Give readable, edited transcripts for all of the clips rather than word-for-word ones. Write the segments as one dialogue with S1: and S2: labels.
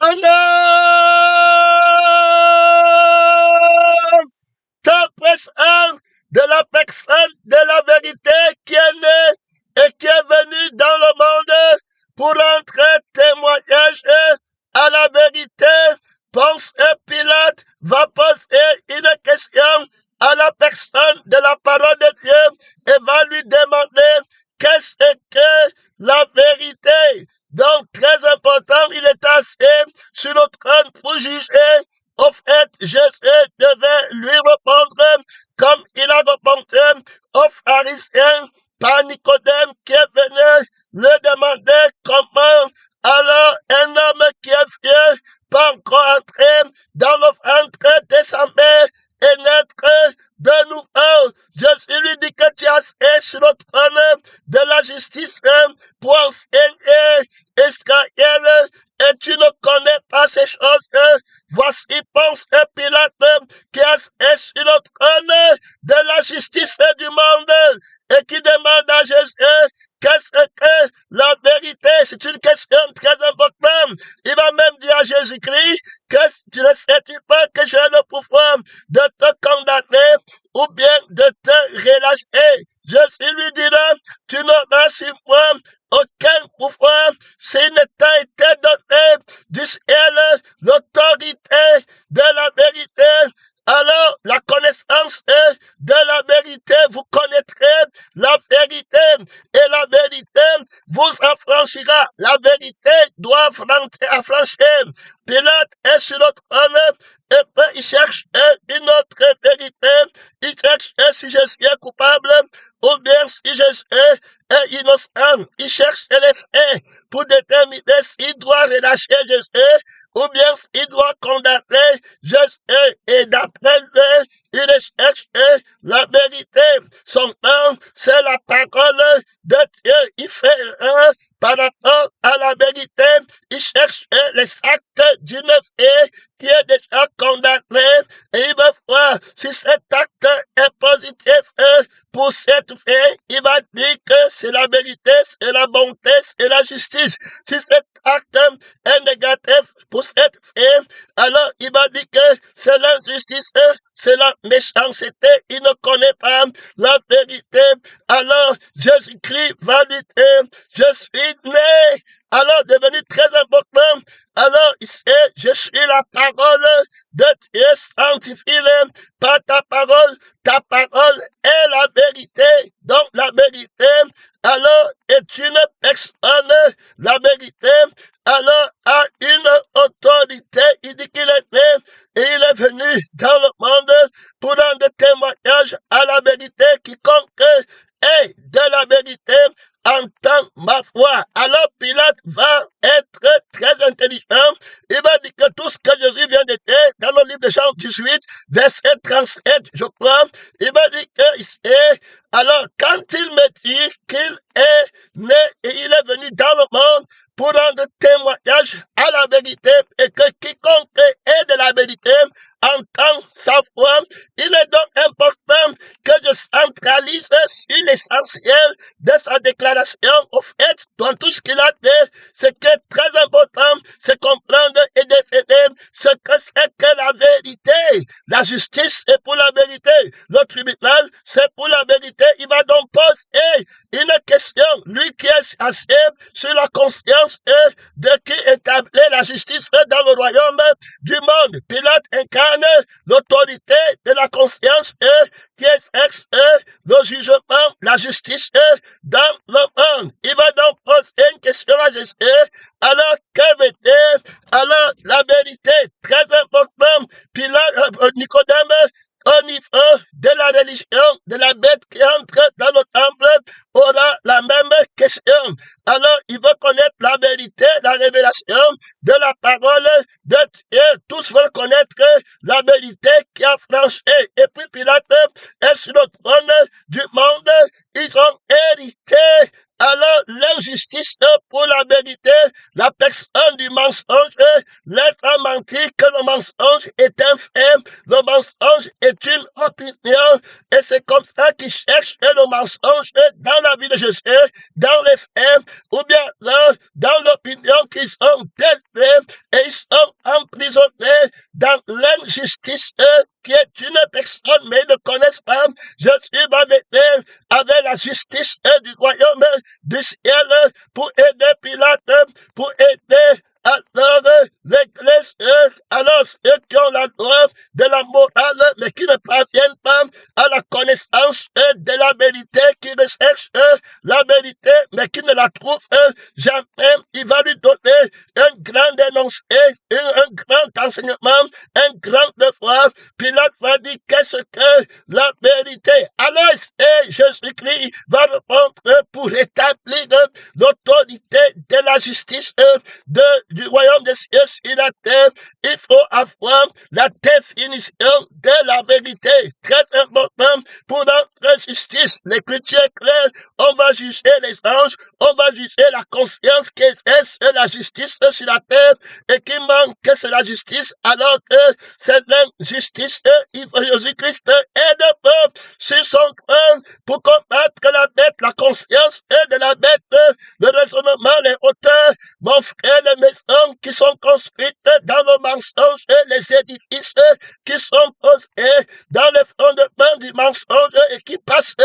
S1: Un homme personne de la personne de la vérité qui est née et qui est venu dans le monde pour rendre témoignage à la vérité. Ponce Pilate va poser une question à la personne de la parole de Dieu et va lui demander qu'est-ce que la vérité. Donc, très important, il est assis sur le trône pour juger. Au fait, Jésus devait lui répondre comme il a répondu aux pharisiens par Nicodème qui est venu le demander comment alors un homme qui est vieux peut encore entrer dans le ventre de sa mère et naître de nouveau. Jésus lui dit que tu as assis sur le trône de la justice pour enseigner Israël et tu ne connais pas ces choses. Voici Ponce Pilate qui est assis sur le trône de la justice du monde et qui demande à Jésus qu'est-ce que la vérité. C'est une question très importante. Il va même dire à Jésus-Christ que tu ne sais-tu pas que j'ai le pouvoir de te condamner ou bien de te relâcher. Jésus lui dira, tu n'auras sur moi aucun pouvoir s'il ne t'a été donné du ciel l'autorité de la vérité. Alors, la connaissance de la vérité, vous connaîtrez la vérité, et la vérité vous affranchira. La vérité doit affranchir. Pilate est sur le trône, et puis il cherche une autre vérité. Il cherche si Jésus est coupable, ou bien si Jésus est innocent. Il cherche les faits pour déterminer s'il doit relâcher Jésus, ou bien il doit condamner Jésus. Et d'après lui, il cherche la vérité. Son nom, c'est la parole de Dieu. Il fait par rapport à la vérité. Il cherche les actes d'une fée qui est déjà condamné. Et il va voir si cet acte est positif pour cette fée. Il va dire que c'est la vérité, c'est la bonté, c'est la justice. Si cet acte est négatif pour cette fée, alors il va dire que c'est l'injustice, c'est la méchanceté. Il ne connaît pas la vérité. Alors Jésus-Christ va lui dire, je suis né. Alors devenu très important. Alors je suis la parole de Dieu, sanctifie-le par ta parole. Ta parole est la vérité. Donc la vérité, alors, est une personne. La vérité, alors, a une autorité. Il dit qu'il est né et il est venu dans le monde pour rendre témoignage à la vérité. Quiconque est de la vérité entend ma voix. Alors Pilate va être très intelligent. Il va dire que tout ce que Jésus vient de dire dans le livre de Jean 18, verset 37, je crois, il va dire que alors quand il me dit qu'il est né et il est venu dans le monde pour rendre témoignage à la vérité et que quiconque est de la vérité entend sa voix, il est donc important que je centralise sur l'essentiel de sa déclaration. Au fait, dans tout ce qu'il a dit, ce qui est très important, c'est comprendre et définir ce que c'est que la vérité. La justice est pour la vérité. Le tribunal, c'est pour la vérité. Il va donc poser une question. Lui qui est assis sur la conscience de qui établit la justice dans le royaume du monde. Pilate incarne l'autorité de la conscience qui exerce le jugement, la justice dans le monde. Il va donc poser une question à Jésus. Alors, que veut dire alors la vérité? Très important. Pilate, Nicodème, au niveau de la religion, de la bête qui entre dans le temple, aura la même question. Alors, il veut connaître la vérité, la révélation de la parole de Dieu. Tous veulent connaître la vérité qui a franchi. Et puis Pilate est sur le trône du monde. Ils ont hérité alors l'injustice pour la vérité, la personne du mensonge laisse à mentir que le mensonge est un fait, le mensonge est une opinion, et c'est comme ça qu'ils cherchent le mensonge dans la vie de Jésus, dans les faits, ou bien dans l'opinion qu'ils ont et ils sont emprisonnés dans l'injustice qui est une personne, mais ils ne connaissent pas. Je suis baptisé avec la justice du royaume du ciel pour aider Pilate, pour aider alors l'Église, alors ceux qui ont la loi de la morale, mais qui ne parviennent pas à la connaissance de la vérité, qui recherchent la vérité, mais qui ne la trouvent jamais. Il va lui donner un grand énoncé, un grand enseignement, un grand devoir. Pilate va dire qu'est-ce que la vérité. Alors, Jésus-Christ va répondre pour rétablir l'autorité de la justice du royaume des cieux sur la terre. Il faut avoir la définition de la vérité. Très important pour notre justice. L'écriture est claire. On va juger les anges. On va juger la conscience qui exerce la justice sur la terre et qui manque que c'est la justice alors que c'est l'injustice. Jésus-Christ est de peuple sur son trône pour combattre la bête, la conscience de la bête, le raisonnement, les hauteurs, mon frère, les maisons qui sont construites dans le mensonge, les édifices qui sont posés dans le fondement du mensonge et qui passent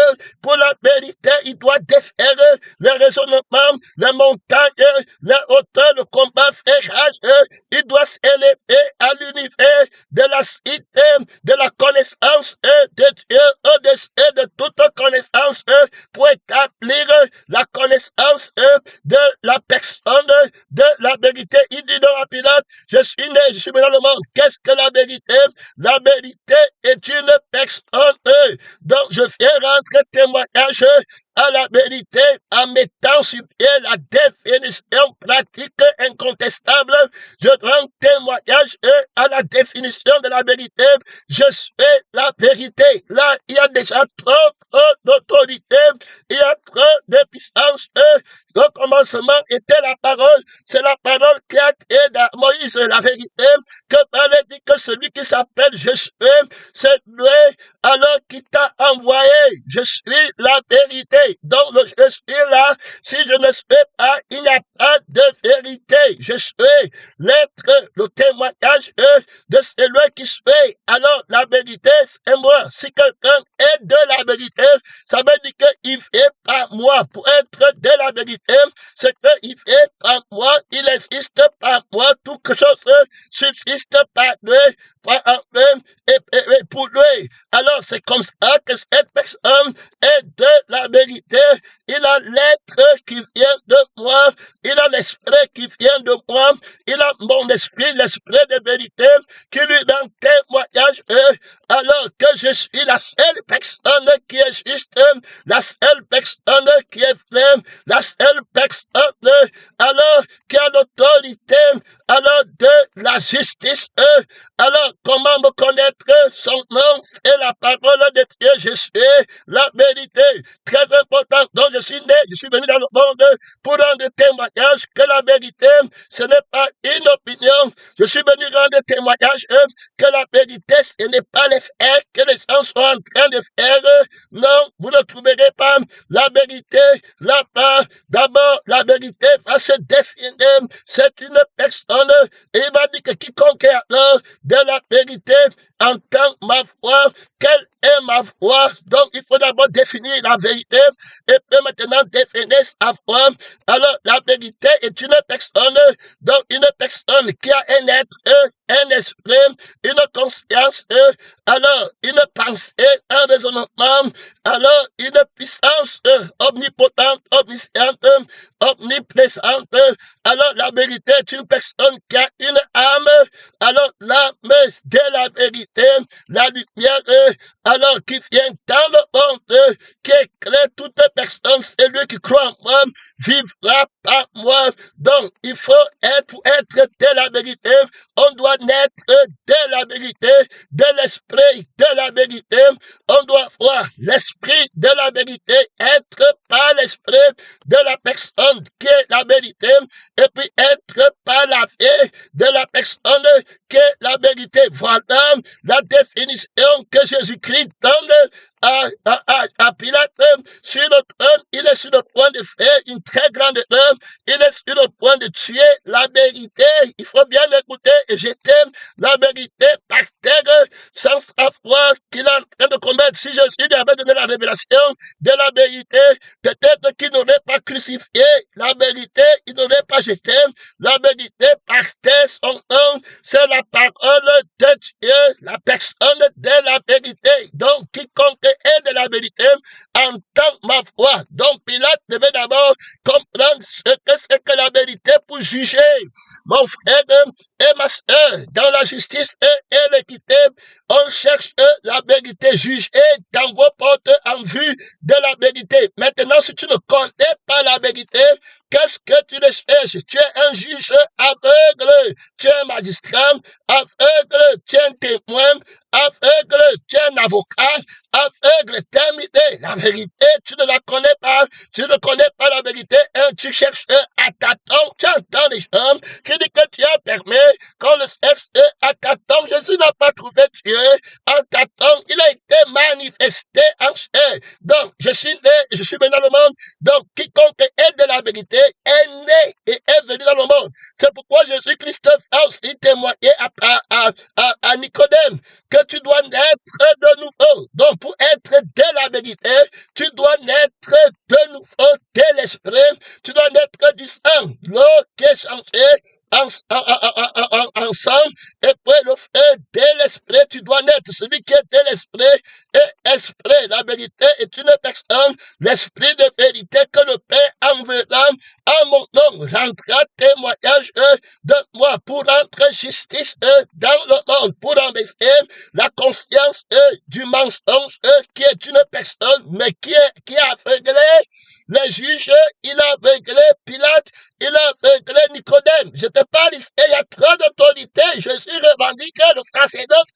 S1: pour la vérité. Il doit défaire les raisonnements, les montagnes, les hauteurs, le combat fait rage. Il doit s'élever à l'univers de la cité, de la connaissance de Dieu, au-dessus de toute connaissance, pour établir la connaissance de la personne, de la vérité. Il dit dans la Pilate, je suis né, je suis venu dans le monde. Qu'est-ce que la vérité? La vérité est une personne. Donc je viens rendre témoignage à la vérité en mettant sur pied la définition pratique incontestable. Je rends témoignage à la définition de la vérité. Je suis la vérité. Là, il y a déjà trop d'autorité. Il y a trop de puissance. Le commencement était la parole. C'est la parole qui a créé dans Moïse la vérité. Que fallait dire que celui qui s'appelle Jésus, c'est lui alors qui t'a envoyé. Je suis la vérité. Donc je suis là. Si je ne suis pas, il n'y a pas de vérité. Je suis l'être, le témoignage de celui qui suis. Alors la vérité, c'est moi. Si quelqu'un est de la vérité, ça veut dire qu'il fait par moi. Pour être de la vérité, c'est qu'il fait par moi. Il existe par moi. Toute chose subsiste par lui. Et pour lui. Alors c'est comme ça que cette personne est de la vérité. Il a l'être qui vient de moi. Il a l'esprit qui vient de moi. Il a mon esprit, l'esprit de vérité qui lui rend témoignage. Alors que je suis la seule personne qui est juste, la seule personne qui est vraie, la seule personne alors qui a l'autorité alors de la justice. Alors comment me connaître? Son nom, c'est la parole de Dieu. Je suis la vérité. Très important. Donc je suis né, je suis venu dans le monde pour rendre témoignage que la vérité, ce n'est pas une opinion. Je suis venu rendre témoignage que la vérité, ce n'est pas les faits que les gens sont en train de faire. Non, vous ne trouverez pas la vérité là-bas. D'abord, la vérité va se définir. C'est une personne et il va dire que quiconque est alors de la vérité entend ma voix. Quelle est ma voix? Donc, il faut d'abord définir la vérité et puis maintenant définir sa voix. Alors, la vérité est une personne, donc une personne qui a un être, un esprit, une conscience, alors une pensée, un raisonnement, alors une puissance omnipotente, omnisciente, omniprésente. Alors, la vérité est une personne qui a une âme. Alors, l'âme de la vérité, la lumière, alors qui vient dans le monde, qui éclaire toute personne, celui qui croit en moi, vivra par moi. Donc, il faut être, pour être de la vérité, on doit naître de la vérité, de l'esprit de la vérité. On doit voir l'esprit de la vérité, être par l'esprit de la personne qui est la vérité, et puis être par la vie de la personne qui est la vérité. Voilà la définition que Jésus-Christ donne à Pilate sur le trône, il est sur le point de faire une très grande œuvre, il est sur le point de tuer la vérité. Il faut bien écouter et jeter la vérité par terre sans savoir qu'il est en train de commettre. Si Jésus lui avait donné la révélation de la vérité, peut-être qu'il n'aurait pas crucifié la vérité, il n'aurait pas jeté la vérité par terre. Son nom, c'est la parole de Dieu, la personne de la vérité. Donc, quiconque est de la vérité entend ma voix. Donc, Pilate devait d'abord comprendre ce que c'est que la vérité pour juger. Mon frère et ma soeur, dans la justice et l'équité, on cherche la vérité. Jugez dans vos portes en vue de la vérité. Maintenant, si tu ne connais pas la vérité, qu'est-ce que tu recherches? Tu es un juge aveugle, tu es un magistrat aveugle, tu es un témoin aveugle, tu es un avocat aveugle, terminé. La vérité, tu ne la connais pas, tu ne connais pas la vérité, et tu cherches à tâtons, tu entends les gens qui disent que tu as permis quand le sexe à tâtons. Jésus n'a pas trouvé Dieu en tâtons, il a été manifesté en chair. Donc, je suis né, je suis venu dans le monde, donc quiconque est de la vérité est né et est venu dans le monde. C'est pourquoi Jésus-Christ a aussi témoigné à Nicodème que tu dois naître de nouveau. Donc, pour être de la vérité, tu dois naître de nouveau de l'esprit, tu dois naître du sang. L'eau qui est changée ensemble, et puis le feu de l'esprit, tu dois naître. Celui qui est de l'esprit est esprit. La vérité est une personne, l'esprit de vérité que le Père enverra en mon nom rendra témoignage de moi pour rendre justice dans le monde, pour embêter la conscience du mensonge qui est une personne, mais qui a aveuglé les juges, il a aveuglé Pilate, il a aveuglé Nicodème. Je te parle ici, il y a trop d'autorité. Jésus revendique le sacerdoce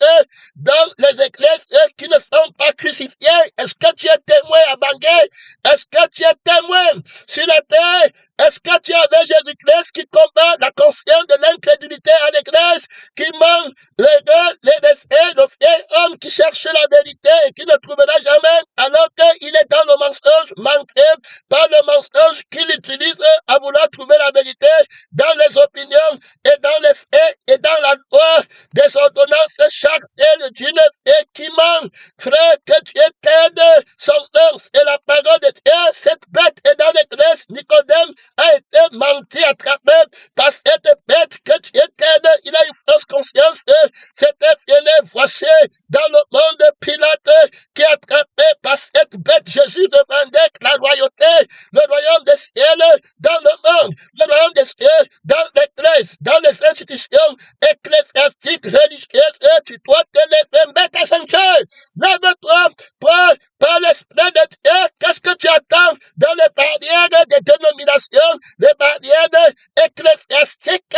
S1: dans les églises qui ne sont pas crucifiés. Est-ce que tu es témoin à Bangui? Est-ce que tu es témoin sur la terre? Est-ce que tu avais Jésus-Christ qui combat la conscience de l'incrédulité à l'église, qui ment les deux, les décès, le vieil homme qui cherche la vérité et qui ne trouvera jamais, alors qu'il est dans le mensonge, manqué par le mensonge qu'il utilise à vouloir trouver la vérité dans les opinions et dans les faits et dans la loi des ordonnances charnelles d'une et qui ment. Frère, que Dieu t'aide, son nom et la parole de Dieu, cette bête est dans l'église, Nicodème a été menti, attrapé par cette bête que Dieu t'aide. Il a une fausse conscience. C'était venu, voici, dans le monde Pilate, qui est attrapé par cette bête. Jésus demandait la royauté, le royaume des cieux dans le monde, le royaume des cieux dans l'église, dans les institutions ecclésiastiques, religieuses. Tu dois te lever, mets ta ceinture, lève-toi, par l'esprit de Dieu. Qu'est-ce que tu attends dans les barrières des dénominations, les barrières ecclésiastiques?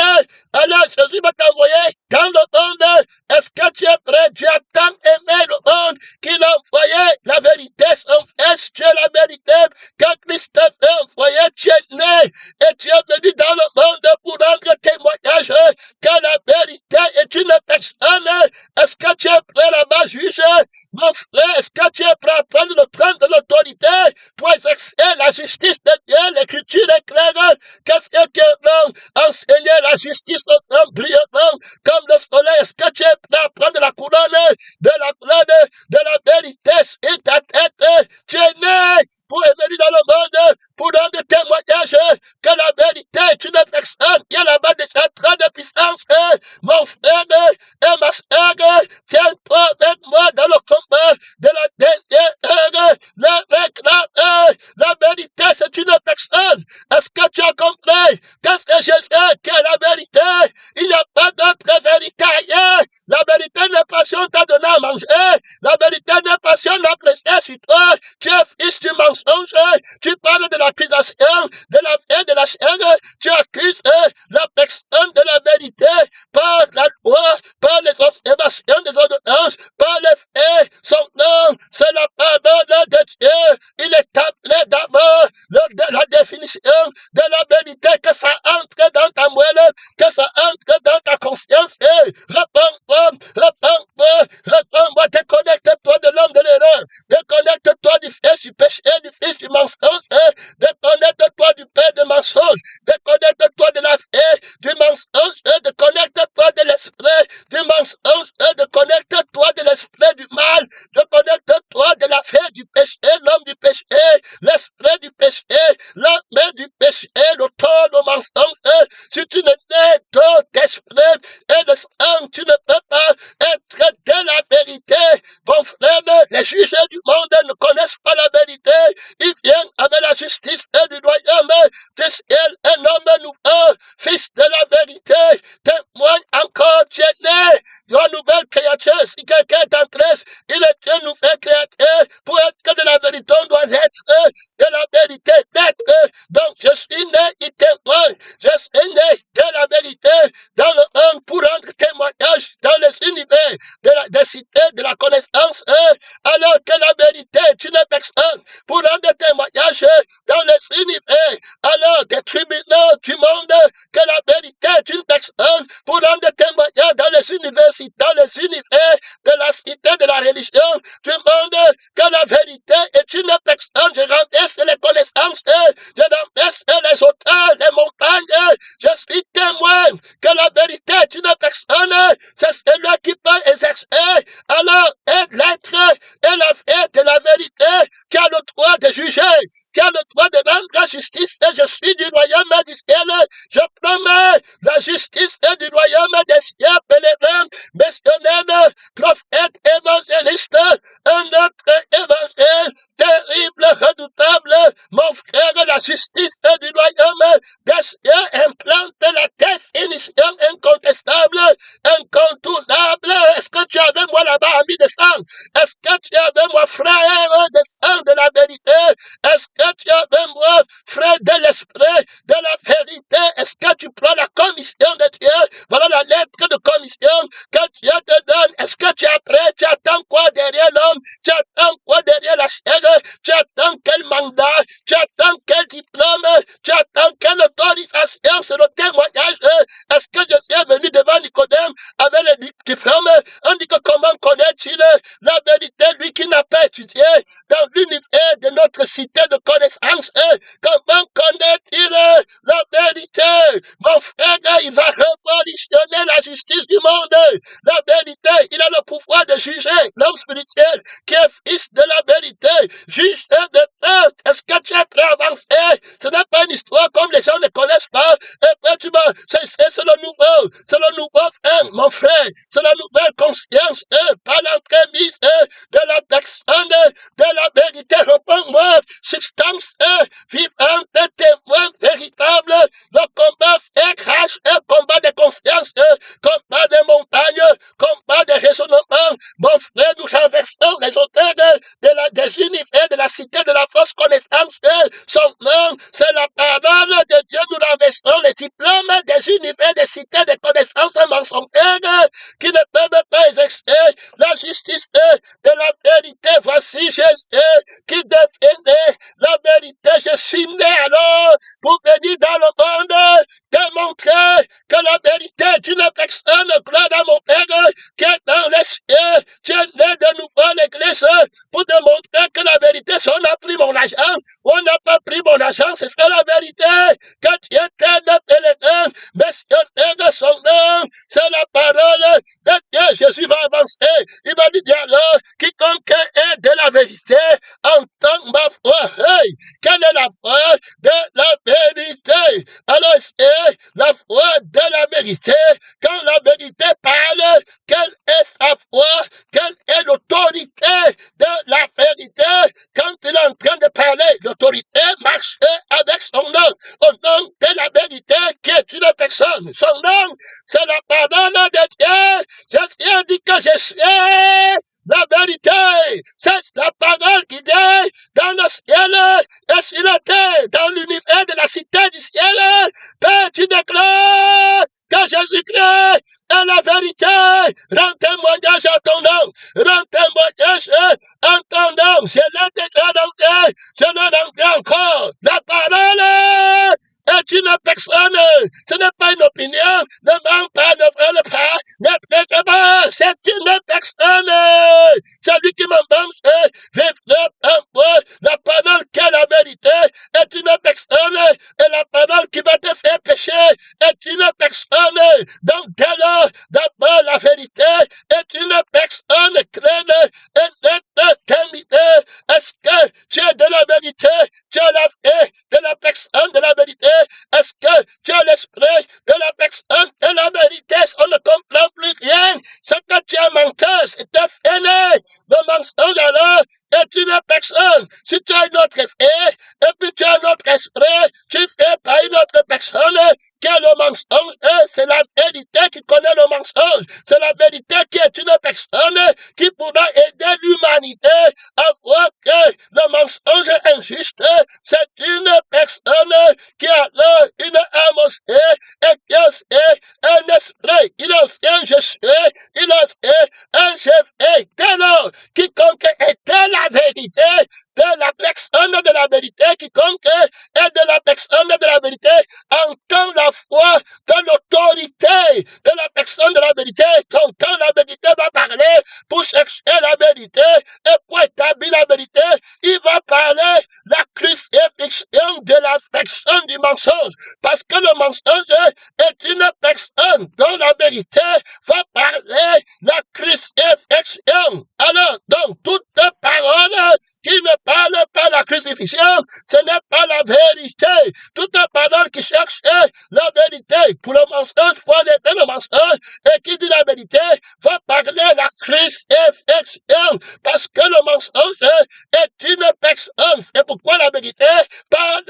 S1: Alors Jésus va t'envoyer dans le monde. Est-ce que tu es prêt? Dieu a tant aimé le monde qu'il a envoyé la vérité, son fils. Tu es la vérité que Christ a envoyé. Tu es né et tu es venu dans le monde pour rendre témoignage que la vérité est une personne. Est-ce que tu es prêt là-bas, juge? Mon frère, est-ce que tu es prêt à prendre le trône de l'autorité pour exercer la justice de Dieu? L'écriture est claire. Qu'est-ce que tu es prêt à enseigner la justice aux hommes brillamment comme le soleil? Est-ce que tu es prêt à prendre la couronne de la vérité sur ta tête? Tu es né pour venir dans le monde, pour rendre témoignage que la vérité est une personne qui est là-bas déjà très de puissance. Mon frère et ma soeur, tiens-toi avec moi dans le combat de la dernière heure. La vérité, c'est une personne. Est-ce que tu as compris? Qu'est-ce que Jésus qui est la vérité? Il n'y a pas d'autre vérité ailleurs. La vérité n'est pas si on t'a donné à manger. La vérité n'est pas si on a prêché sur toi. Tu es fils du mensonge. Tu parles de l'accusation, de la vie de la chair. Tu accuses la personne de la vérité par la loi, par les observations des ordonnances, par les faits. Son nom, c'est la parole de Dieu. Il est appelé d'abord la définition de la vérité, que ça entre dans ta moelle, que ça entre dans ta conscience. Réponds-moi, déconnecte-toi de l'homme de l'erreur, déconnecte mensonge. Si tu ne nais d'eau, d'esprit et de sang, tu ne peux pas être de la vérité. Mon frère, les juges du monde ne connaissent pas la vérité. Ils viennent avec la justice et du royaume du ciel. Un homme nouveau, fils de la vérité, témoigne encore, tu es né d'une nouvelle créature. Si quelqu'un est en Christ, il est une nouvelle créature. Pour être que de la vérité, on doit être de la vérité, d'être. Donc, je suis né, il témoigne. Je suis né de la vérité dans le monde pour rendre témoignage dans les univers de la cité, de la connaissance. Alors que la vérité est une personne pour rendre témoignage dans les univers. Alors, des tribunaux du monde, que la vérité est une personne pour rendre témoignage dans les universités, dans les univers de la cité, de la religion du monde, que la vérité est une personne. Je renverse les connaissances, je renverse les hauteurs, les montagnes. Je suis témoin que la vérité est une personne. C'est celui qui peut exercer alors l'être et la fête de la vérité, qui a le droit de juger, qui a le droit de rendre justice. Et je suis du royaume du ciel. Je promets la justice du royaume des cieux, pèlerins, missionnaires, prophètes, évangélistes, un autre évangile terrible, redoutable. Mon frère, la justice du royaume des cieux implante la définition incontestable, incontournable. Est-ce que tu avais moi là-bas, ami de sang? Est-ce que tu avais moi, frère de sang de la vérité? Est-ce que tu avais moi, frère de l'esprit de la vérité? Est-ce que tu prends la commission de Dieu? Voilà la lettre de commission que Dieu te donne. Est-ce que tu es prêt? Tu attends quoi derrière l'homme? Tu attends quoi derrière la chair? Tu attends quel mandat? Tu attends quel diplôme? Tu attends quelle autorisation sur le témoignage? Est-ce que je suis venu devant Nicodème avec le diplôme? On dit que comment connaît-il la vérité, lui qui n'a pas étudié dans l'univers de notre cité de connaissance? Comment connaît-il la vérité? Mon frère, il va révolutionner la justice du monde. La vérité, il a le pouvoir de juger l'homme spirituel qui est fils de la vérité. Juge de tête. Est-ce que tu es prêt à avancer? Ce n'est pas une histoire comme les gens ne connaissent pas. Et puis tu vas, c'est le nouveau frère, mon frère. C'est la nouvelle conscience par l'entremise de la personne de la vérité. Réponds-moi, substance vivante, témoin véritable. Le combat fait crash, combat de conscience, combat de montagne, combat de raisonnement. Mon frère, nous renversons les auteurs des univers de la cité de la fausse connaissance. Son nom, c'est la parole de Dieu. Nous renversons les diplômes des univers des cités de connaissances mensongères qui ne peuvent pas exercer la justice de la vérité. Voici Jésus qui devenait la vérité. Je suis né alors pour venir dans le monde démontrer que la vérité est une personne, gloire à mon Père qui est dans les cieux. Tu es né de nouveau à l'église pour démontrer que la vérité, si on a pris mon argent, ou on n'a pas pris mon argent, c'est ça la vérité. Que tu étais de pèlerin, missionnaire, son nom, c'est la parole de Dieu. Jésus va avancer. Il va lui dire alors, quiconque est de la vérité, entend ma voix. Hey, quelle est la voix de la vérité? Alors, c'est la voix de la vérité. Quand la vérité parle, quelle est sa voix? Quelle est l'autorité de la vérité? Quand il est en train de parler, l'autorité marche avec son nom. Au nom de la vérité qui est une personne. Son nom, c'est la parole de Dieu. Jésus dit que je suis la vérité. C'est la parole qui dit dans le ciel et sur la terre, dans l'univers de la cité du ciel. Père, tu déclares que Jésus-Christ est la vérité. Rends témoignage à ton nom. Rends témoignage à ton nom. Je l'ai déclaré, je le rendrai encore. La parole est une personne. Ce n'est pas une opinion. Ne ment pas, ne vole pas, ne prêche pas. C'est une personne. Celui qui m'embauche, vivre en moi. La parole qui est la vérité est une personne. Et la parole qui va te faire pécher est une personne. Donc, dès lors, d'abord, la vérité est une personne claire et nette, terminée. Est-ce que tu es de la vérité? Tu es la vraie de la personne de la vérité? Est-ce que tu es dans l'esprit de la personne de la vérité, on ne comprend plus rien. C'est que tu es menteur, c'est un fainéant. Le mensonge alors est une personne. Si tu as une autre effet, et puis tu as un autre esprit, tu fais par une autre personne qui est le mensonge. C'est la vérité qui connaît le mensonge. C'est la vérité qui est une personne qui pourra aider l'humanité à voir que le mensonge est injuste. C'est une personne qui a une âme aussi, et qui a aussi un esprit. Il a aussi un je suis, il a aussi un chef. Et dès lors, quiconque était la vérité, de la personne de la vérité, quiconque est de la personne de la vérité, entend la foi de l'autorité de la personne de la vérité. Quand la vérité va parler pour chercher la vérité et pour établir la vérité, il va parler la crucifixion de la personne du mensonge. Parce que le mensonge est une personne dont la vérité va parler la crucifixion. Alors, donc, toute parole qui ne parle pas la crucifixion, ce n'est pas la vérité. Toute parole qui cherche la vérité pour le mensonge, pour enlever le mensonge, et qui dit la vérité, va parler la crucifixion, parce que le mensonge est une personne. C'est pourquoi la vérité parle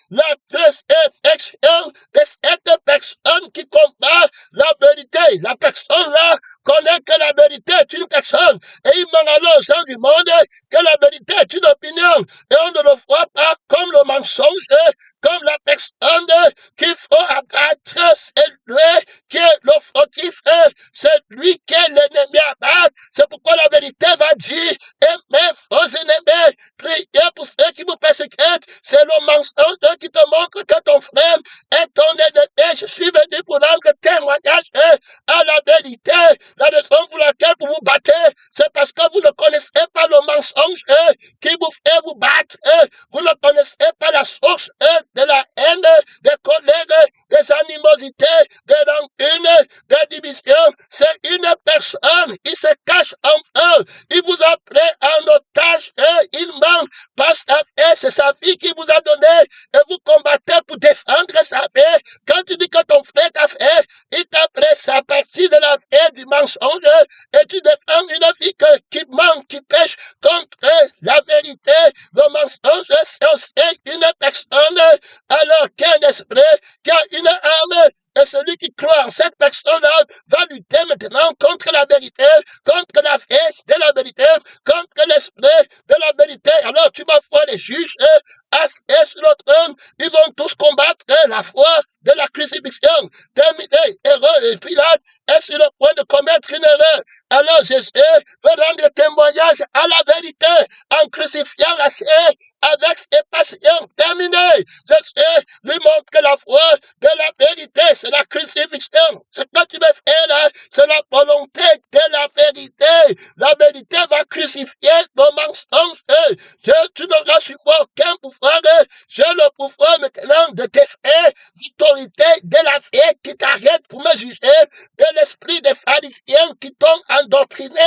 S1: la crucifixion de cette personne qui combat la vérité. La personne-là connaît que la vérité est une personne, et il ment alors aux gens du monde que la vérité est une opinion, et on ne le voit pas comme le mensonge, comme la personne qu'il faut abattre. C'est lui qui est le fautif, c'est lui qui est l'ennemi à battre. C'est pourquoi la vérité va dire, aimez vos ennemis, priez pour ceux qui vous persécutent. C'est le mensonge qui te montre que ton frère est ton ennemi. Je suis venu pour rendre témoignage à la vérité. La raison pour laquelle vous vous battez, c'est parce que vous ne connaissez pas le mensonge qui vous fait vous battre. Vous ne connaissez pas la source de la haine, des collègues, des animosités, des rancunes, des divisions. C'est une personne qui se cache en eux. Il vous a pris en otage et il ment par sa vie. C'est sa vie qui vous a donné et vous combattez pour défendre sa vie. Quand tu dis que ton frère t'a fait, il t'a pris sa partie de la vie du mensonge et tu défends une vie qui ment, qui pêche contre la vérité. Le mensonge, c'est aussi une personne alors qui a un esprit, qui a une âme, et celui qui croit en cette personne-là va lutter maintenant contre la vérité, contre la vie de la vérité, contre l'esprit de la vérité. Alors tu vas voir les juges assis sur le trône, ils vont tous combattre la foi de la crucifixion. Terminé, erreur, et Pilate est sur le point de commettre une erreur. Alors Jésus veut rendre témoignage à la vérité en crucifiant la chair avec ses passions. Terminé. Jésus lui montre que la foi de la vérité, c'est la crucifixion. Ce que tu veux faire là, c'est la volonté de la vérité. La vérité va crucifier le mensonge. Tu n'auras sur moi aucun pouvoir. J'ai le pouvoir maintenant de défaire l'autorité de la vie qui t'arrête pour me juger, de l'esprit des pharisiens qui t'ont endoctriné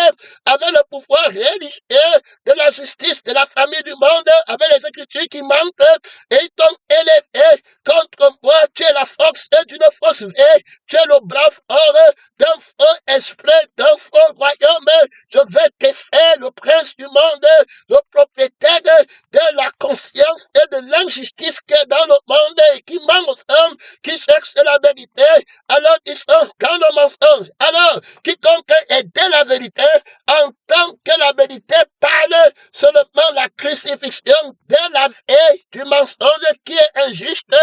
S1: avec le pouvoir religieux, de la justice de la famille du monde, avec les écritures qui mentent, et ils t'ont élevé contre moi. Tu es la force d'une fausse vie, tu es le bras fort d'un faux esprit, d'un faux royaume. Je vais te faire le prince du monde, le propriétaire de la conscience et de l'injustice qui est dans le monde et qui ment aux hommes qui cherchent la vérité. Alors ils sont dans le mensonge. Alors quiconque est de la vérité entend que la vérité parle seulement la crucifixion de la vie du mensonge qui est injuste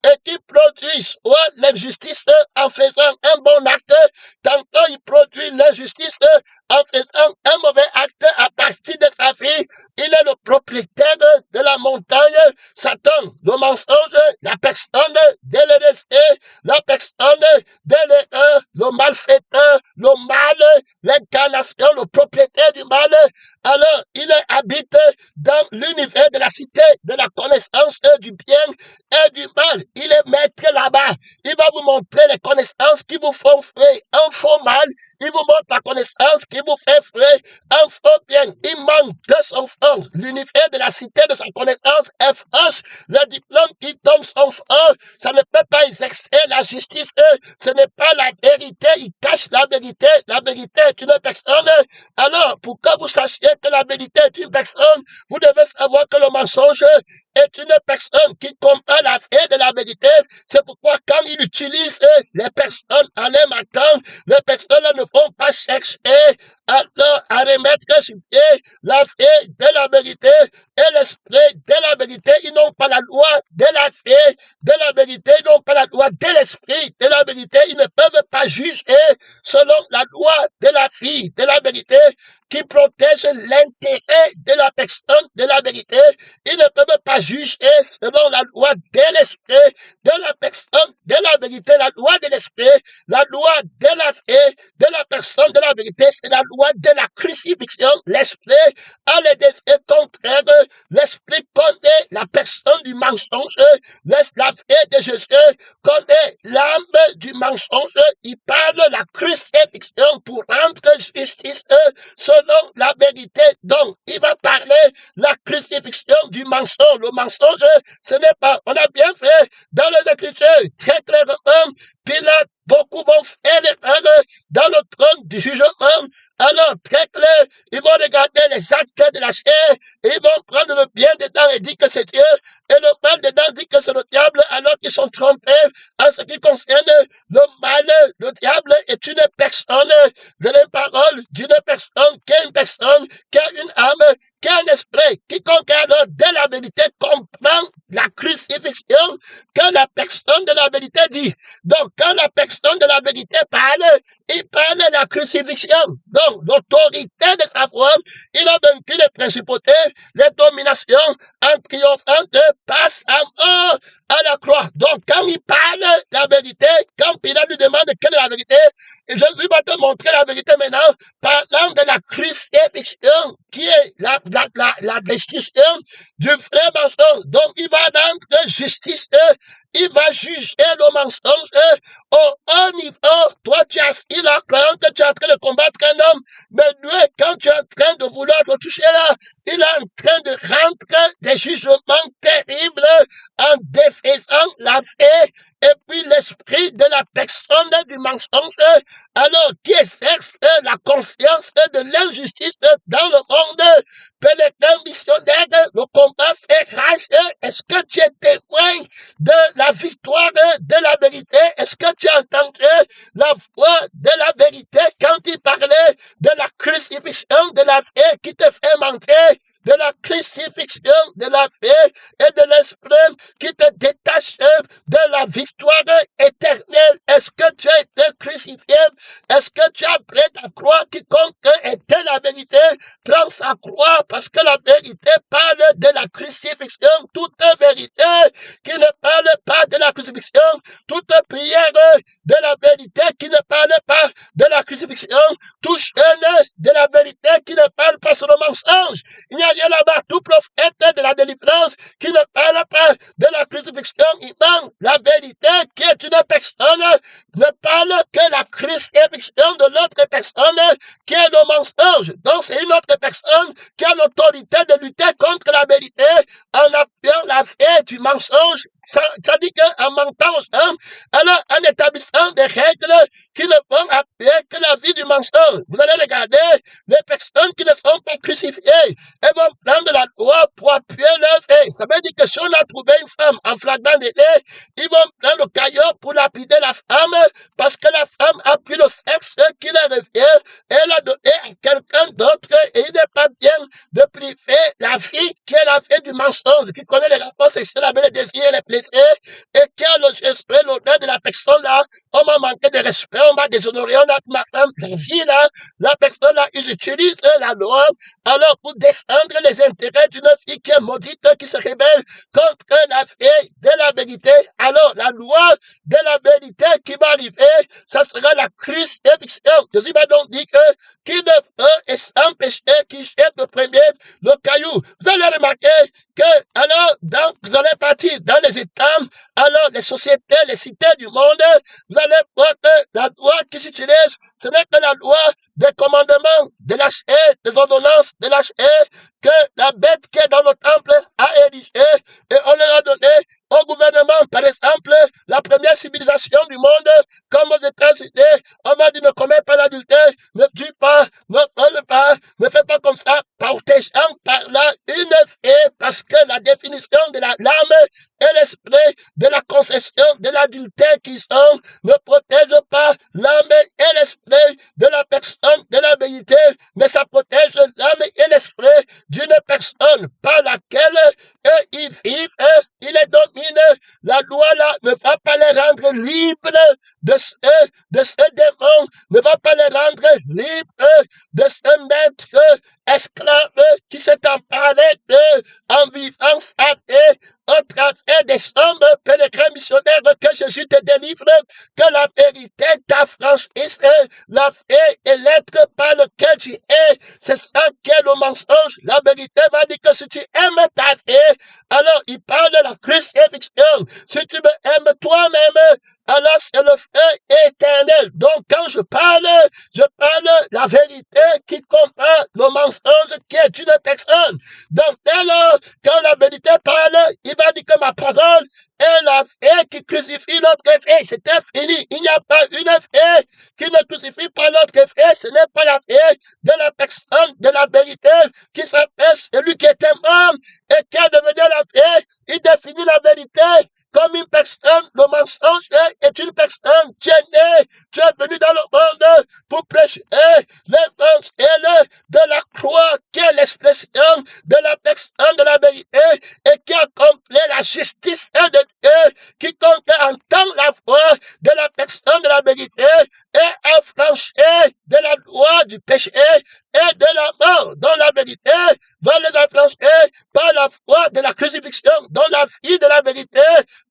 S1: et qui produit soit l'injustice en faisant un bon acte, tantôt il produit l'injustice en faisant un mauvais acte à partir de sa vie. Il est le propriétaire de la montagne, Satan, le mensonge, la personne de l'honnêteté, la personne de l'erreur, le malfaiteur, le mal, l'incarnation, le propriétaire du mal, alors il habite dans l'univers de la cité, de la connaissance du bien et du mal. Il est maître là-bas. Il va vous montrer les connaissances qui vous font frais, un faux mal. Il vous montre la connaissance qui vous fait frais, un faux bien. Il manque de son fond. L'univers de la cité de sa connaissance est fausse. Le diplôme qui tombe son fond, ça ne peut pas exercer la justice. Ce n'est pas la vérité. Il cache la vérité. La vérité est une personne. Alors, pour que vous sachiez que la vérité est une personne, vous devez savoir que le mensonge est une personne qui comprend la fin de la vérité. C'est pourquoi quand il utilise les personnes en les matin, les personnes ne vont pas chercher alors à remettre sur pied la fin de la vérité et l'esprit de la vérité. Ils n'ont pas la loi de la fin de la vérité, ils n'ont pas la loi de l'esprit de la vérité. Ils ne peuvent pas juger selon la loi de la vie de la vérité qui protège l'intérêt de la personne de la vérité. Ils ne peuvent pas juger selon la loi de l'esprit de la personne de la vérité. La loi de l'esprit, la loi de la vie de la personne de la vérité, c'est la loi de la crucifixion. L'esprit a les désirs contraires. L'esprit connaît la personne du mensonge. La vie de Jésus connaît l'âme du mensonge. Il parle la crucifixion pour rendre justice selon la vérité. Donc, il va parler la crucifixion du mensonge. Le mensonge, ce n'est pas, on a bien fait dans les Écritures, très clairement, Pilate, beaucoup vont faire l'erreur dans le trône du jugement. Alors, très clair, ils vont regarder les actes de la chair, et ils vont prendre le bien dedans et dire que c'est Dieu, et le mal dedans dit que c'est le diable, alors qu'ils sont trompés en ce qui concerne le mal. Le diable est une personne, de la parole d'une personne, qui est une personne, qui a une âme, qui a un esprit. Quiconque alors de la vérité comprend la crucifixion que la personne de la vérité dit. Donc, quand la personne de la vérité parle, il parle de la crucifixion. Donc, l'autorité de sa foi, il a vaincu les principautés, les dominations, en triomphant de passe à mort à la croix. Donc, quand il parle la vérité, quand Pilate lui demande quelle est la vérité, Jésus va te montrer la vérité maintenant, parlant de la crucifixion, qui est la destruction du vrai mensonge. Donc, il va rendre justice, il va juger le mensonge au haut niveau. Toi, tu as assis là, croyant que tu es en train de combattre un homme, mais lui, quand tu es en train de vouloir le toucher là, il est en train de rendre des jugements terribles en défaisant la paix et puis l'esprit de la personne du mensonge, alors qui exerce la conscience de l'injustice dans le monde. Pénétrant missionnaire, le combat fait rage. Est-ce que tu es témoin de la victoire de la vérité? Est-ce que tu as entendu la voix de la vérité quand il parlait de la crucifixion de la vie qui te fait mentir? De la crucifixion, de la paix et de l'esprit qui te détache de la victoire éternelle. Est-ce que tu as été crucifié? Est-ce que tu as pris ta croix? Quiconque était la vérité prend sa croix parce que la vérité parle de la crucifixion. Toute vérité qui ne parle pas de la crucifixion, toute prière de la vérité qui ne parle pas de la crucifixion, tout jeûne de la vérité qui ne parle pas sur le mensonge. Il n'y a rien là-bas. Tout prophète de la délivrance qui ne parle pas de la crucifixion, il manque la vérité qui est une personne, ne parle que la crucifixion de l'autre personne qui est le mensonge. Donc c'est une autre personne qui a l'autorité de lutter contre la vérité en appuyant la vie du mensonge. Ça dit qu'en mentant aux hommes, alors en établissant des règles qui ne vont appuyer que la vie du mensonge. Vous allez regarder les personnes qui ne sont pas crucifiées. Elles vont prendre la loi pour appuyer leur vie. Ça veut dire que si on a trouvé une femme en flagrant délit, ils vont prendre le caillot pour lapider la femme parce que la femme a pris le sexe qui leur revient et l'a donné à quelqu'un d'autre et il n'est pas bien de priver la vie qui est la vie du mensonge, qui connaît les rapports sexuels avec les désirs et les plaisirs et qui a le respect, l'honneur de la personne là. On m'a manqué de respect, on m'a déshonoré, on a ma femme, la vie là, la personne là, ils utilisent la loi alors pour défendre les intérêts d'une fille qui est maudite, qui se rebelle contre la vie de la vérité. Alors la loi de la vérité qui va arriver, ça sera la crucifixion. Jésus m'a donc dit que qui ne peut et sans péché, qui jette premier, le caillou. Vous allez remarquer que, alors, vous allez partir dans les États, alors les sociétés, les cités du monde, vous allez voir que la loi qui s'utilise, ce n'est que la loi des commandements, de l'HE, des ordonnances de l'HE, que la bête qui est dans le temple a érigé, et on leur a donné au gouvernement, par exemple, la première civilisation du monde, comme aux États-Unis, on m'a dit ne commets pas l'adultère, ne tue pas, ne vole pas, ne fais pas comme ça, protégeant par là une fée, parce que la définition de l'âme et l'esprit de la conception de l'adultère qui sont ne protège pas l'âme et l'esprit de la personne de la vérité, mais ça protège l'âme et l'esprit d'une personne par laquelle ils vivent, ils les dominent. La loi là ne va pas les rendre libres de ce démon, ne va pas les rendre libres de ce maître esclave qui s'est emparé d'eux en vivant sa vie au travers des hommes pénétrés missionnaires que Jésus te délivre, que la vérité t'affranchisse, la vie et l'être par lequel tu es, c'est ça qui est le mensonge. La vérité va dire que si tu aimes ta vie, alors il parle de la crucifixion. Si tu me aimes toi-même, alors c'est le feu éternel. Donc quand je parle la vérité qui combat le mensonge qui est une personne. Donc dès lors, quand la vérité parle, il va dire que ma parole est la fée qui crucifie l'autre fée. C'était fini. Il n'y a pas une fée qui ne crucifie pas l'autre fée. Ce n'est pas la fée de la personne de la vérité qui s'appelle celui qui était mort et qui est devenu la fée. Il définit la vérité comme une personne. Le mensonge est une personne. Tu es né, tu es venu dans le monde pour prêcher l'évangile de la croix qui est l'expression de la personne de la vérité et qui accomplit la justice de Dieu. Quiconque entend la voix de la personne de la vérité est affranchi de la loi du péché et de la mort, dont la vérité va les affranchir par la foi de la crucifixion, dont la vie de la vérité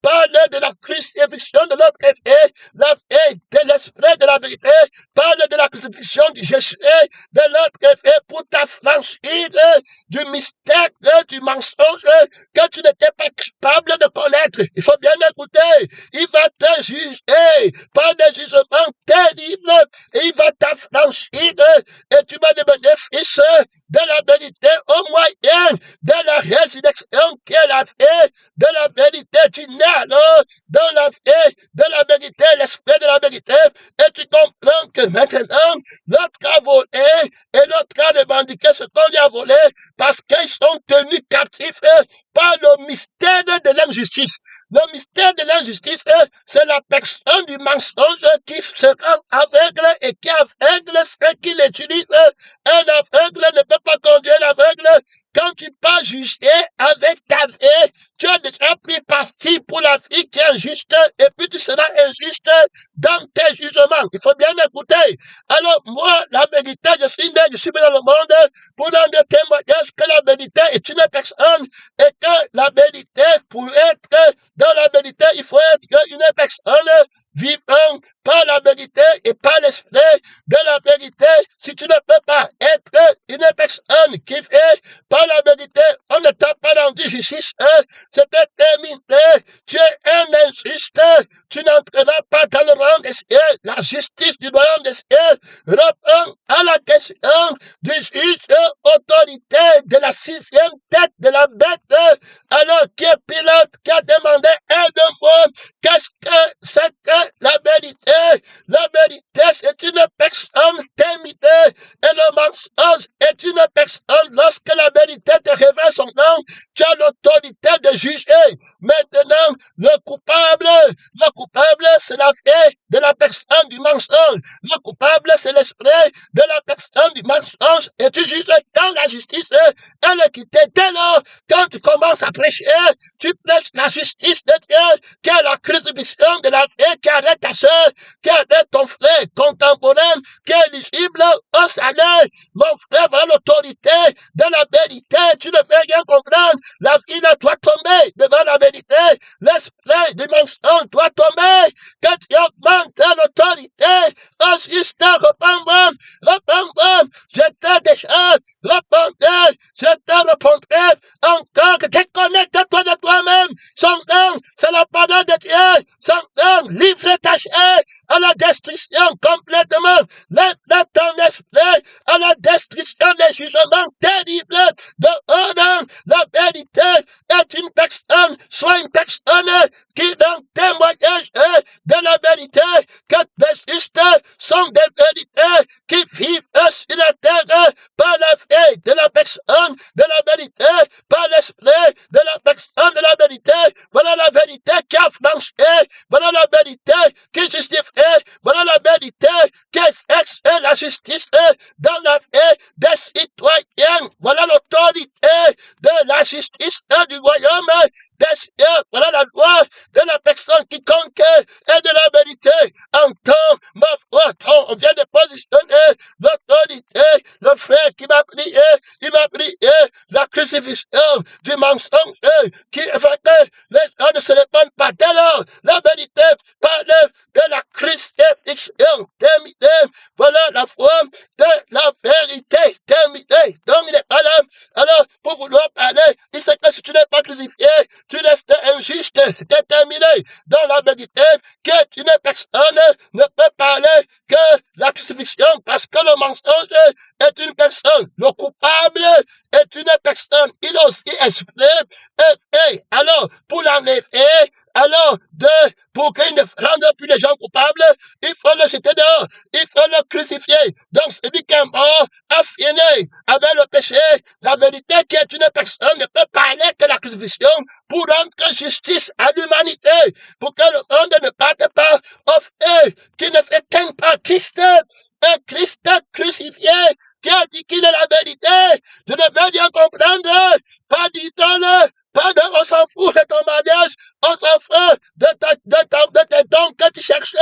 S1: parle de la crucifixion de notre effet, la vie de l'esprit de la vérité parle de la crucifixion du Jésus de notre effet pour t'affranchir du mystère du mensonge que tu n'étais pas capable de connaître. Il faut bien écouter. Il va te juger par des jugements terribles et il va t'affranchir et tu vas devenir fils de la vérité au moyen de la résurrection qui est la vie de la vérité. Tu nais alors dans la vie de la vérité, l'esprit de la vérité, et tu comprends que maintenant, l'autre a volé et l'autre a revendiqué ce qu'on lui a volé parce qu'ils sont tenus captifs par le mystère de l'injustice. Le mystère de l'injustice, c'est la personne du mensonge qui se rend aveugle et qui aveugle ceux qui l'utilisent. Un aveugle ne peut pas conduire l'aveugle. Quand tu pas juger avec ta vie, tu as déjà pris parti pour la vie qui est injuste et puis tu seras injuste dans tes jugements. Il faut bien écouter. Alors moi, la vérité, je suis né, je suis venu dans le monde pour rendre témoignage que la vérité est une personne et que la vérité, pour être dans la vérité, il faut être une personne vivant par la vérité et par l'esprit de la vérité. Si tu ne peux pas être une personne qui fait par la vérité, on ne t'a pas rendu justice, c'était terminé. Tu es un injuste, tu n'entreras pas dans le royaume des cieux. La justice du royaume des cieux répond à la question du juge autorité de la sixième tête de la bête, alors qui est Pilate qui a demandé aide-moi. Qu'est-ce que c'est que la vérité? La vérité, c'est une personne téméraire et le mensonge est une personne. Lorsque la vérité te révèle son nom, tu as l'autorité de juger. Maintenant, le coupable, c'est la vie de la personne du mensonge. Le coupable, c'est l'esprit de la personne du mensonge. Et tu juges dans la justice et l'équité. Dès lors, quand tu commences à prêcher, tu prêches la justice de Dieu, qui est la crucifixion de la vie, qui arrête ta soeur, qui arrête ton frère contemporain, qui est éligible au salaire. Mon frère, va l'autorité de la vérité. Tu ne fais rien comprendre. La vie doit tomber devant la vérité. L'esprit du mensonge doit tomber. Quand tu augmentes l'autorité, au juste, repends-moi, j'étais déjà, répondez, destruction complètement. Lève ton esprit à la destruction des jugements terribles de Adam. La vérité est une personne, soit une personne qui donne témoignage de la vérité, que des justes sont des vérités qui vivent sur la terre par la vie de la personne de la vérité, par l'esprit de la personne de la vérité. Voilà la vérité qui a franchi, voilà la vérité qui justifie, voilà la vérité qui exerce la justice dans la vie des citoyens. Voilà l'autorité de la justice du royaume des cieux. Voilà la loi de la personne qui conquiert et de la vérité. Entends ma foi, on vient de positionner l'autorité, le frère qui m'a prié, il m'a prié la crucifixion du mensonge qui évoquait les gens ne se répandent pas. Dès lors, la vérité parle de la crucifixion terminée. Voilà la foi de la vérité terminée. Donc il n'est pas là. Alors, pour vouloir parler, il sait que si tu n'es pas crucifié, tu restes injuste. C'était terminé. Dans la vérité, qu'une personne ne peut parler que la crucifixion parce que le mensonge est une personne. Le coupable est une personne. Il a aussi expliqué. Alors, pour l'enlever, alors, pour qu'il ne rende plus les gens coupables, il faut le jeter dehors, il faut le crucifier. Donc, celui qui est mort a fini avec le péché. La vérité qui est une personne ne peut parler que la crucifixion pour rendre justice à l'humanité, pour que le monde ne parte pas au feu, qu'il ne s'éteigne pas. Christ, un Christ crucifié, qui a dit qu'il est la vérité. Je ne veux bien comprendre, pas dit-on, pas de, on s'en fout de ton mariage, on s'en fout de tes dons que tu cherches,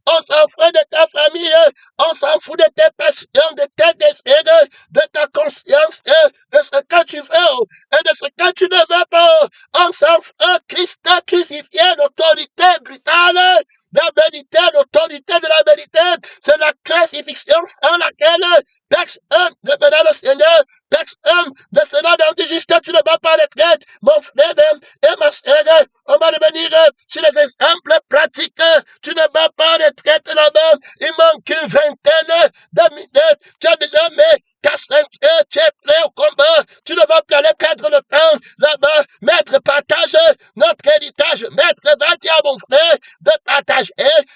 S1: on s'en fout de ta famille, on s'en fout de tes passions, de tes désirs, de ta conscience, de ce que tu veux et de ce que tu ne veux pas. On s'en fout, Christ a crucifié l'autorité brutale. La vérité, l'autorité de la vérité, c'est la crucifixion sans laquelle personne ne verra le Seigneur, personne ne sera dans du juste, tu ne vas pas retraite, mon frère et ma sœur, on va revenir sur les exemples pratiques, tu ne vas pas retraite là-bas, il manque une vingtaine de minutes, tu as déjà mis qu'à 5 heures, tu es prêt au combat, tu ne vas plus aller perdre le temps là-bas, maître partage notre héritage, maître va dire à mon frère de partager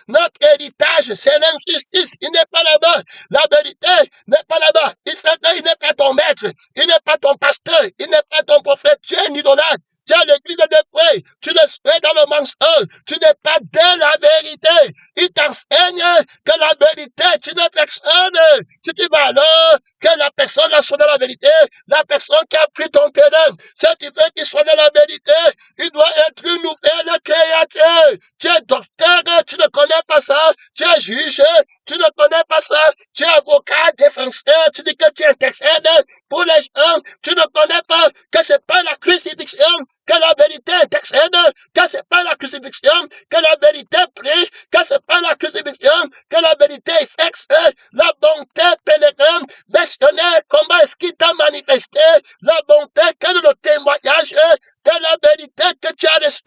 S1: notre héritage, c'est l'injustice, il n'est pas là-bas, la vérité n'est pas là-bas, il n'est pas ton maître, il n'est pas ton pasteur, il n'est pas ton prophète, tu es un idolâtre. Tu as l'église de près, tu le fais dans le mensonge, tu n'es pas de la vérité. Il t'enseigne que la vérité est une personne. Si tu vas alors que la personne soit dans la vérité, la personne qui a pris ton terrain, si tu veux qu'il soit dans la vérité, il doit être une nouvelle créature. Tu es docteur, tu ne connais pas ça, tu es juge, tu ne connais pas ça, tu es avocat, défenseur, tu dis que tu intercèdes pour les gens, tu ne connais pas que c'est pas la crucifixion, que la vérité intercède, que c'est pas la crucifixion, que la vérité prie, que c'est pas la crucifixion, que la vérité sexe, la bonté pèlerin, missionnaire, comment est-ce qu'il t'a manifesté la bonté, quel est le témoignage de la vérité que tu as reçue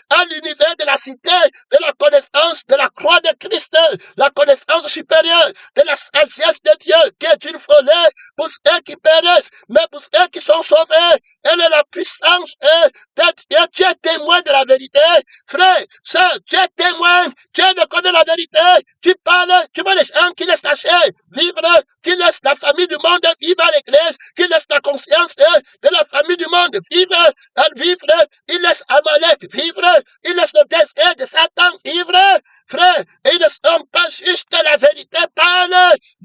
S1: à l'univers de la cité, de la connaissance de la croix de Christ, la connaissance supérieure de la sagesse de Dieu, qui est une folie pour ceux qui périssent, mais pour ceux qui sont sauvés, elle est la puissance de Dieu. Tu es témoin de la vérité, frère, sœur, tu es témoin, tu ne connais la vérité, tu parles, tu vois les gens qui laissent la chair vivre, qui laissent la famille du monde vivre à l'église, qui laissent la conscience de la famille du monde vivre, il laisse Amalek vivre, il laisse le désir de Satan vivre, frère, et ils ne sont pas juste la vérité parle,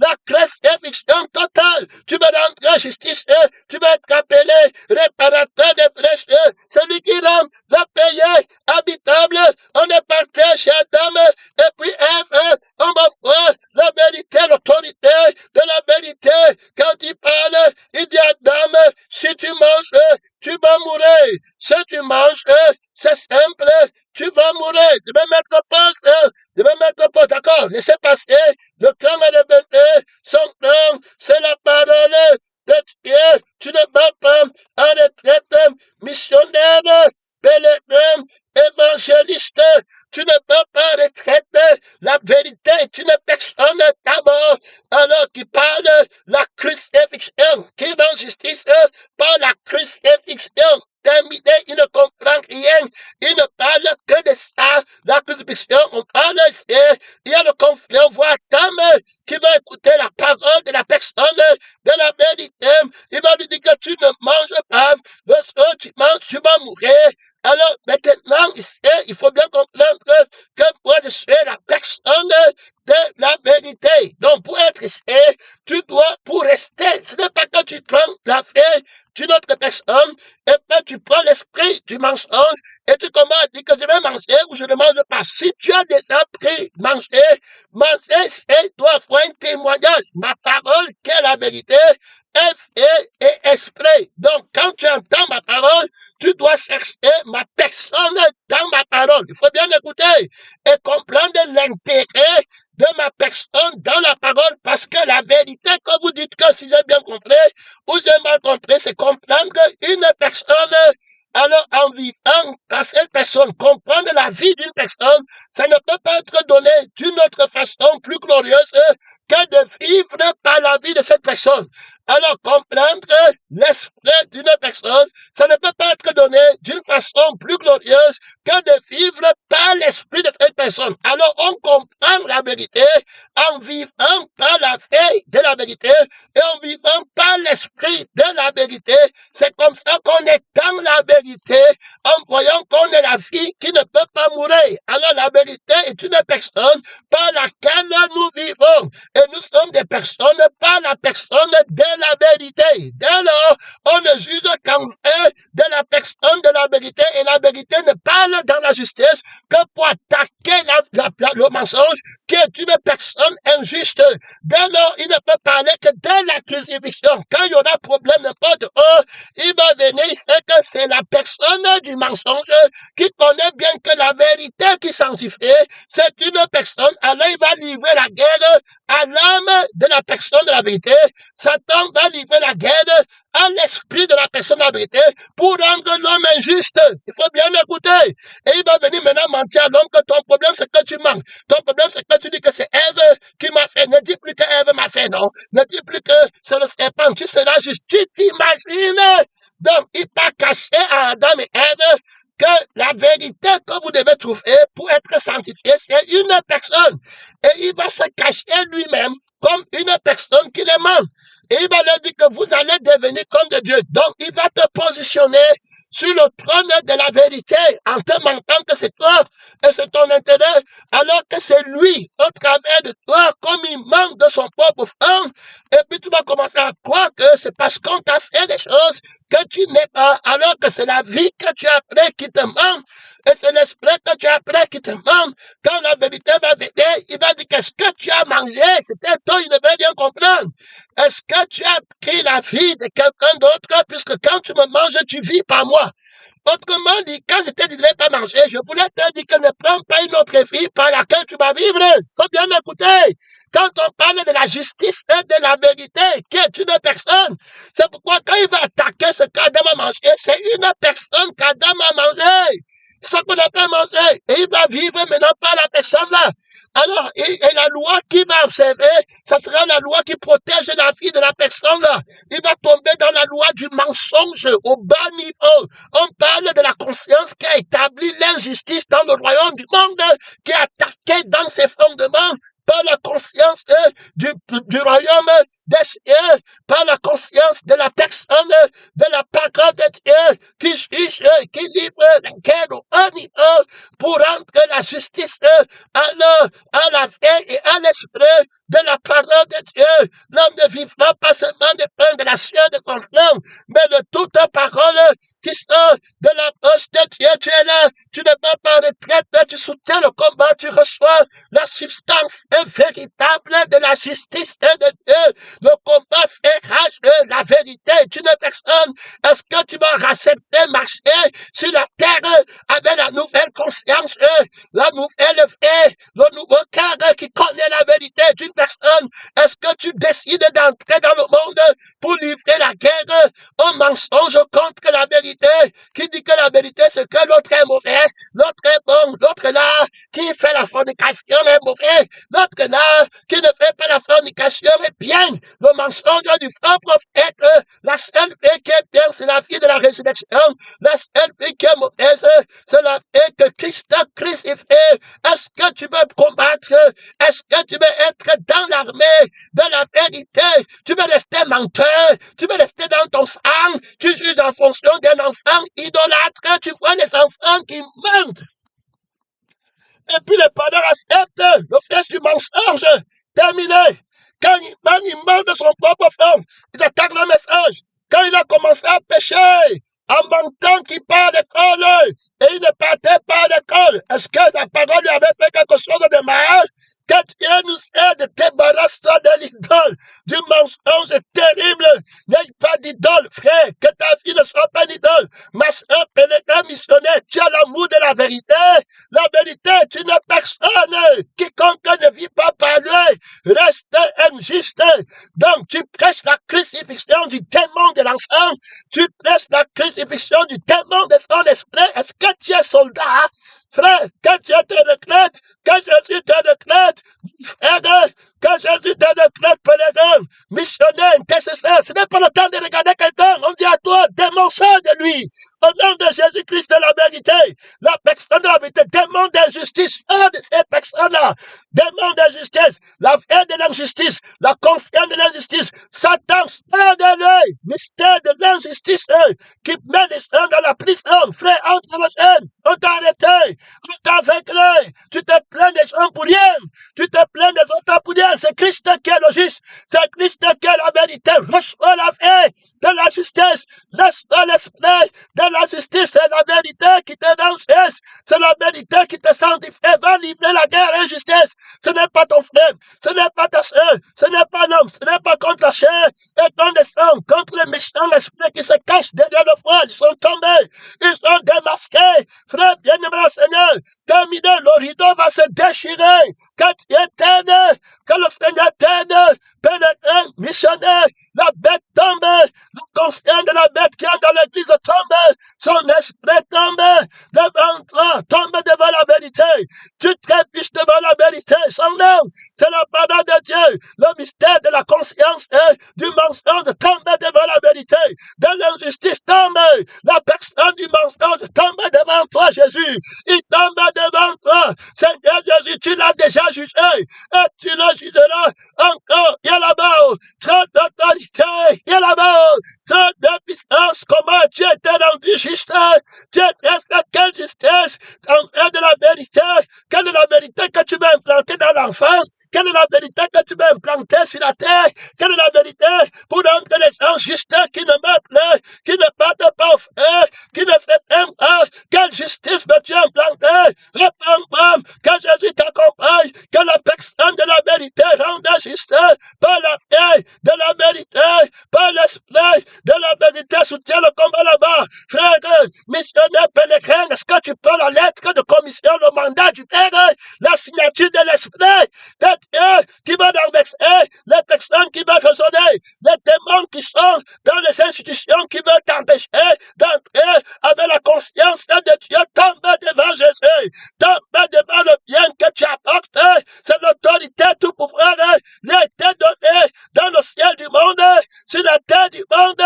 S1: la crucifixion totale, tu me rendras justice, tu vas être appelé réparateur des brèches, celui qui rend la payer habitable, on est parti chez Adam, et puis Ève, on va voir la vérité, l'autorité de la vérité, quand il parle, il dit à Adam, si tu manges, tu vas mourir. Si tu manges, c'est simple, tu vas mourir. Tu vas mettre pause, d'accord, laissez passer. Le clan est revenu, son clan, c'est la parole de Dieu. Tu ne vas pas en retraite, missionnaire, pèlerin, évangéliste, tu ne peux pas retraiter la vérité, tu ne personne d'abord, alors qui parle la crucifixion, qui rend justice par la crucifixion. Terminé, il ne comprend rien, il ne parle que de ça, la crucifixion, on parle, il y a le conflit, on voit Tom qui va écouter la parole de la personne, de la vérité, il va lui dire que tu ne manges pas, lorsque tu manges, tu vas mourir. Alors, maintenant, il faut bien comprendre que moi, je suis la personne de la vérité. Donc, pour être ici, tu dois, pour rester, ce n'est pas que tu prends la fait d'une autre personne, et puis tu prends l'esprit du mensonge, et tu commences à dire que je vais manger ou je ne mange pas. Si tu as déjà pris manger, c'est doit avoir un témoignage. Ma parole, qui est la vérité, et esprit. Donc, quand tu entends ma parole, tu dois chercher ma personne dans ma parole. Il faut bien écouter et comprendre l'intérêt de ma personne dans la parole, parce que la vérité, quand vous dites que si j'ai bien compris ou j'ai mal compris, c'est comprendre une personne. Alors, en vivant par cette personne, comprendre la vie d'une personne, ça ne peut pas être donné d'une autre façon plus glorieuse que de vivre par la vie de cette personne. Alors, comprendre l'esprit d'une personne, ça ne peut pas être donné d'une façon plus glorieuse que de vivre par l'esprit de cette personne. Alors, on comprend la vérité en vivant par la vie de la vérité et en vivant par l'esprit de la vérité. C'est comme ça qu'on est dans la vérité, en voyant qu'on est la vie qui ne peut pas mourir. Alors, la vérité est une personne par laquelle nous vivons. Et nous sommes des personnes par la personne de la vérité. Dès lors, on ne juge qu'en fait de la personne de la vérité, et la vérité ne parle dans la justice que pour attaquer le mensonge, qui est une personne injuste. Dès lors, il ne peut parler que de la crucifixion. Quand il y aura problème n'importe où, il va venir, il sait que c'est la personne du mensonge qui connaît bien que la vérité qui sanctifie, c'est une personne. Alors il va livrer la guerre à l'âme de la personne de la vérité. Satan va livrer la guerre à l'esprit de la personne de la vérité pour rendre l'homme injuste. Il faut bien écouter. Et il va venir maintenant mentir à l'homme que ton problème c'est que tu manques. Ton problème c'est que tu dis que c'est Ève qui m'a fait. Ne dis plus que Ève m'a fait, non. Ne dis plus que c'est le serpent. Tu seras juste. Tu t'imagines. Donc, il va cacher à Adam et Ève que la vérité que vous devez trouver pour être sanctifié, c'est une personne. Et il va se cacher lui-même comme une personne qui les ment. Et il va leur dire que vous allez devenir comme de Dieu. Donc, il va te positionner sur le trône de la vérité en te mentant que c'est toi et c'est ton intérêt, alors que c'est lui, au travers de toi, comme il manque de son propre femme. Et puis tu vas commencer à croire que c'est parce qu'on t'a fait des choses que tu n'es pas, alors que c'est la vie que tu as pris qui te manque, et c'est l'esprit que tu as pris qui te manque. Quand la vérité va venir, il va dire qu'est-ce que tu as mangé, c'était toi, il ne veut rien comprendre. Est-ce que tu as pris la vie de quelqu'un d'autre, puisque quand tu me manges, tu vis par moi. Autrement dit, quand je t'ai dit de ne pas manger, je voulais te dire que ne prends pas une autre vie par laquelle tu vas vivre. Faut bien écouter. Quand on parle de la justice et de la vérité, qui est une personne, c'est pourquoi quand il va attaquer ce qu'Adam a mangé, c'est une personne qu'Adam a mangé. C'est ce qu'on appelle manger. Et il va vivre maintenant par la personne là. Alors, et la loi qui va observer, ça sera la loi qui protège la vie de la personne là. Il va tomber dans la loi du mensonge au bas niveau. On parle de la conscience qui a établi l'injustice dans le royaume du monde, qui est attaqué dans ses fondements par la conscience du royaume des cieux, par la conscience de la personne, de la parole de Dieu, qui juge, qui livre la guerre au haut niveau pour rendre la justice à la vie et à l'esprit de la parole de Dieu. L'homme ne vivra pas seulement de pain de la chair de son flanc, mais de toute parole qui sort de la bouche de Dieu. Tu es là, tu ne vas pas en retraite, tu soutiens le combat, tu reçois la substance véritable de la justice de Dieu. Le combat fait rage de la vérité est une personne. Est-ce que tu vas accepter marcher sur la terre avec la nouvelle conscience, la nouvelle vie, le nouveau cœur qui connaît la vérité d'une personne? Est-ce que tu décides d'entrer dans le monde pour livrer la guerre au mensonge contre la vérité, qui dit que la vérité c'est que l'autre est mauvais, l'autre est bon, l'autre L'autre là, qui fait la fornication est mauvais. L'autre là, qui ne fait pas la fornication est bien. Le mensonge du faux prophète, la seule vie qui est bien, c'est la vie de la résurrection. La seule vie qui est mauvaise, c'est la vie que Christ a crucifié. Est-ce que tu veux combattre? Est-ce que tu veux être dans l'armée de la vérité? Tu veux rester menteur? Tu veux rester dans ton sang? Tu juges en fonction d'un enfant idolâtre? Tu vois les enfants qui mentent. Et puis les parents acceptent le fils du mensonge. Terminé. Quand il ment de son propre frère, ils attaquent le message. Quand il a commencé à pécher, en mentant qu'il part à l'école, et il ne partait pas à l'école, est-ce que la parole lui avait fait quelque chose de mal? Que Dieu nous aide, débarrasse-toi de l'idole, du mensonge terrible. N'aie pas d'idole, frère, que ta vie ne soit pas d'idole. Ma soeur, pèlerin missionnaire, tu as l'amour de la vérité. La vérité est une personne. Quiconque ne vit pas par lui reste injuste. Donc, tu prêches la crucifixion du démon de l'enfant. Tu prêches la crucifixion du démon de son esprit. Est-ce que tu es soldat? Frère, quand Dieu te retraite, quand Jésus te retraite, frère, quand Jésus te retraite, pèlerin, missionnaire, intercesseur, ce n'est pas le temps de regarder quelqu'un, on dit à toi, démon, sors de lui. Au nom de Jésus-Christ de la vérité, la personne de la vérité, démon d'injustice, un de ces personnes-là, démon d'injustice, la vie de l'injustice, la conscience de l'injustice, Satan, sort de lui, mystère de l'injustice, qui met les gens dans la prison, frère, entre les chaînes, on t'a arrêté, on t'a vaincu, tu te plains des gens pour rien, tu te plains des autres pour rien, c'est Christ qui est le juste, c'est Christ qui est la vérité, reçois la vie de la justice, laisse-toi l'esprit de la justice, c'est la vérité qui te donne justice, c'est la vérité qui te sanctifie, va livrer la guerre et justice, ce n'est pas ton frère, ce n'est pas ta soeur, ce n'est pas l'homme, ce n'est pas contre la chair et contre le sang, contre les méchants esprits qui se cachent derrière le froid, ils sont tombés, ils sont démasqués, frère bien-aimé Seigneur, terminé, le rideau va se déchirer, que Dieu t'aide, que le Seigneur t'aide, pèlerin, missionnaire, la bête tombe, le conscient de la bête qui est dans l'église tombe, son esprit tombe devant toi, tombe devant la vérité, tu trépiches devant la vérité, son nom, c'est la parole de Dieu, le mystère de la conscience et du mensonge tombe devant la vérité, de l'injustice tombe, la personne du mensonge tombe devant toi Jésus, il tombe devant toi, Seigneur Jésus, tu l'as déjà jugé, et tu le jugeras encore, il y a là-bas, trop d'autorité, il y a là-bas, trop de puissance, comment tu étais rendu juste, tu es quelle justice, en fait de la vérité, quelle est la vérité que tu veux implanter dans l'enfant, quelle est la vérité que tu veux implanter sur la terre, quelle est la vérité pour rendre les gens justes qui ne meurent plus, qui ne battent pas au feu, qui ne s'aiment pas, quelle justice veux-tu implanter, réponds-moi, que Jésus t'accompagne, que la personne de la vérité rende juste, par la paix de la vérité, par l'esprit de la vérité, soutient le combat là-bas, frère, missionnaire, pèlerin, est-ce que tu prends la lettre de commission, le mandat du Père, la signature de l'esprit, de Dieu qui va renverser les personnes qui veulent raisonner, les démons qui sont dans les institutions qui veulent t'empêcher d'entrer avec la conscience de Dieu, tombe devant Jésus, tombe devant le bien que tu apportes, c'est l'autorité tout pouvoir, lui a été donnée dans le ciel du monde, sur la terre du monde,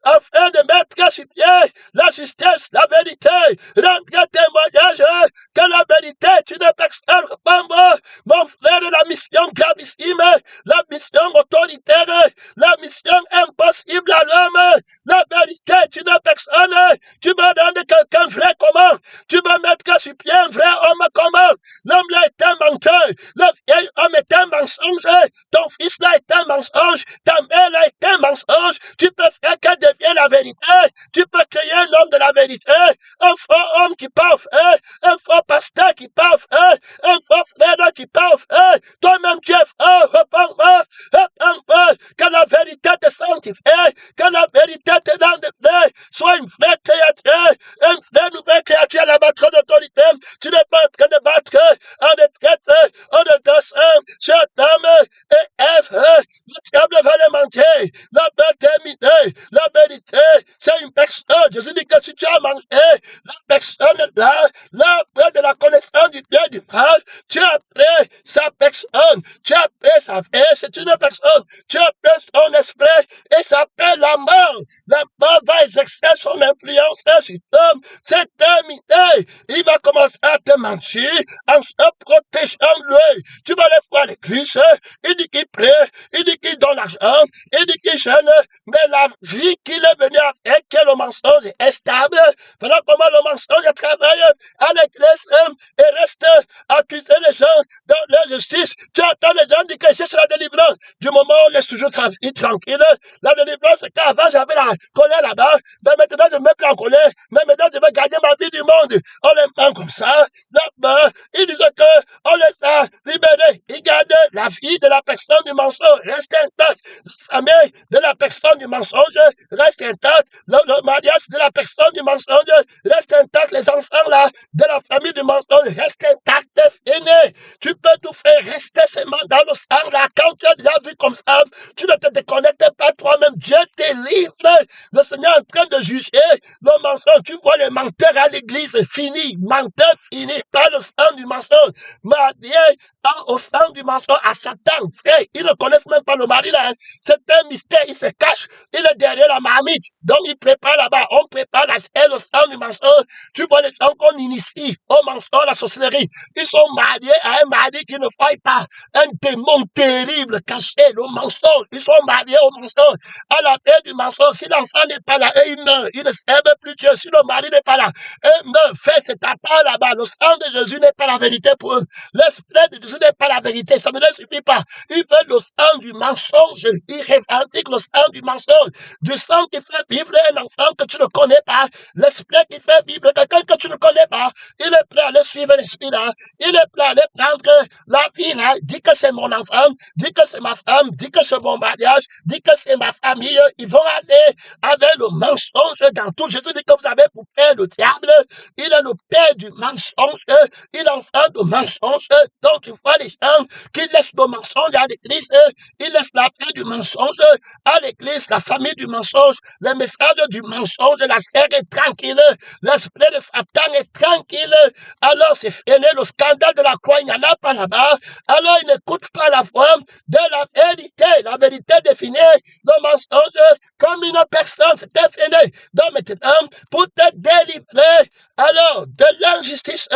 S1: afin de mettre sur pied la justice, la vérité, rendre témoignage que la vérité est une personne, mon frère, la mission gravissime, la mission autoritaire, la mission impossible à l'homme, la vérité est une personne, tu me donnes quelqu'un vrai comment, tu me mettre sur pied un vrai homme comment, l'homme là est un menteur, le vieil homme est un mensonge, ton fils là est un mensonge, ta mère là est un mensonge, tu peux faire qu'elle devienne la vérité, tu peux créer un homme de la vérité, un faux homme qui parle, un faux pasteur qui parle, un faux frère qui parle, toi-même tu es faux, réponds-moi, que la vérité te sanctifie, que la vérité te rende vrai, sois une vraie créature, une vraie nouvelle créature à la battre d'autorité, tu n'es pas en train de battre en retraite, que Adam et Ève, le diable va les mentir. La terminer. La vérité, c'est une personne. Jésus dit que si tu as mangé la personne là, l'après de la connaissance du bien et du mal, tu as pris sa personne, tu as pris sa vie, c'est une personne, tu as pris son esprit et ça fait la mort. La mort va exercer son influence sur l'homme. C'est terminé. Il va commencer à te mentir en se protégeant lui. Tu vas les voir à l'église, il dit qu'il prie, il dit qu'il donne l'argent, il dit qu'il gêne, mais la vie qu'il est venu avec, que le mensonge est stable. Voilà comment le mensonge travaille à l'église et reste accuser les gens dans la justice. Tu entends les gens dire que c'est la délivrance. Du moment où on laisse toujours tranquille, la délivrance, c'est qu'avant j'avais la colère là-bas, mais maintenant je ne me mets plus en colère, mais maintenant je veux gagner ma vie du monde. On les prend comme ça, là-bas, ils disent qu'on les a libérés. Ils gardent la vie de la personne du mensonge, reste intacte. La famille de la personne du mensonge reste intacte. Le mariage de la personne du mensonge reste intact. Les enfants là, de la famille du mensonge restent intacts. Fini. Tu peux tout faire rester seulement dans le sang là. Quand tu as déjà vu comme ça, tu ne te déconnectes pas toi-même. Dieu te livre. Le Seigneur est en train de juger le mensonge. Tu vois les menteurs à l'église, fini. Menteur fini. Pas le sang du mensonge. Marié au sang du mensonge à Satan. Frère, ils ne connaissent même pas le mari là. C'est un mystère. Il se cache. Il est derrière la marmite. Donc il prépare là-bas. On prépare la chair, le sang du mensonge. Tu vois les gens qu'on initie au mensonge, la sorcellerie. Ils sont mariés à un mari qui ne faille pas. Un démon terrible caché, le mensonge. Ils sont mariés au mensonge. À la fin du mensonge, si l'enfant n'est pas là, et il meurt. Il ne s'aime plus Dieu. Si le mari n'est pas là, et meurt. Fait cet appel là-bas. Le sang de Jésus n'est pas la vérité pour eux. L'esprit de Jésus n'est pas la vérité. Ça ne leur suffit pas. Ils veulent le sang du mensonge. Ils revendiquent le sang du mensonge. Du sang qui fait vivre un enfant que tu ne connais pas. L'esprit qui fait vivre quelqu'un que tu ne connais pas. Il est prêt à le suivre l'esprit là. Il est prêt à aller prendre la vie là. Dit que c'est mon enfant. Dit que c'est ma femme. Dit que c'est mon mariage. Dit que c'est ma famille. Ils vont aller avec le mensonge dans tout. Jésus dit que vous avez pour père le diable. Il est le père du mensonge. Il enfante le mensonge. Donc tu vois les gens qui laissent le mensonge à l'église. Ils laissent la fin du mensonge à l'église. La famille du mensonge. Le message du mensonge. La chair est tranquille. L'esprit de Satan est tranquille. Alors c'est fini. Le scandale de la croix, il n'y en a pas là-bas. Alors il n'écoute pas la voix de la vérité. La vérité définit le mensonge comme une personne. C'était fini. Donc maintenant, pour te délivrer, alors de l'injustice,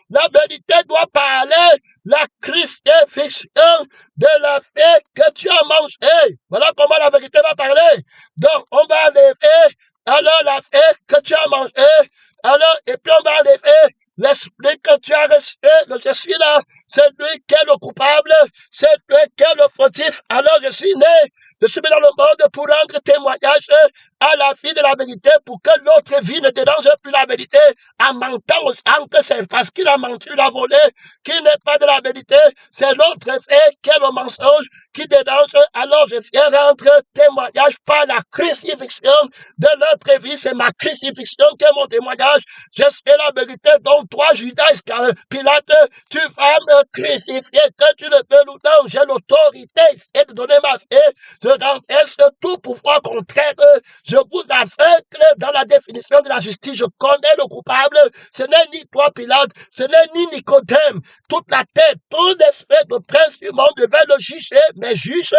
S1: la vérité doit parler. La crucifixion de la fête que tu as mangée. Voilà comment la vérité va parler. Donc on va enlever alors la fête que tu as mangée. Alors, et puis on va enlever l'esprit que tu as reçu. Je suis là. C'est lui qui est le coupable. C'est lui qui est le fautif. Alors je suis né. Je suis mis dans le monde pour rendre témoignage à la vie de la vérité pour que l'autre vie ne dérange plus la vérité en mentant aux gens que c'est parce qu'il a menti, il a volé, qu'il n'est pas de la vérité. C'est l'autre fait qui est le mensonge qui dérange. Alors je viens rendre témoignage par la crucifixion de notre vie. C'est ma crucifixion qui est mon témoignage. Je suis la vérité. Donc toi, Judas Pilate, tu vas me crucifier que tu le veux ou non. J'ai l'autorité et de donner ma vie. Je renverse tout pouvoir contraire. Je vous aveugle dans la définition de la justice. Je connais le coupable. Ce n'est ni toi, Pilate. Ce n'est ni Nicodème. Toute la tête, tout l'esprit de prince du monde devait le juger. Mais juges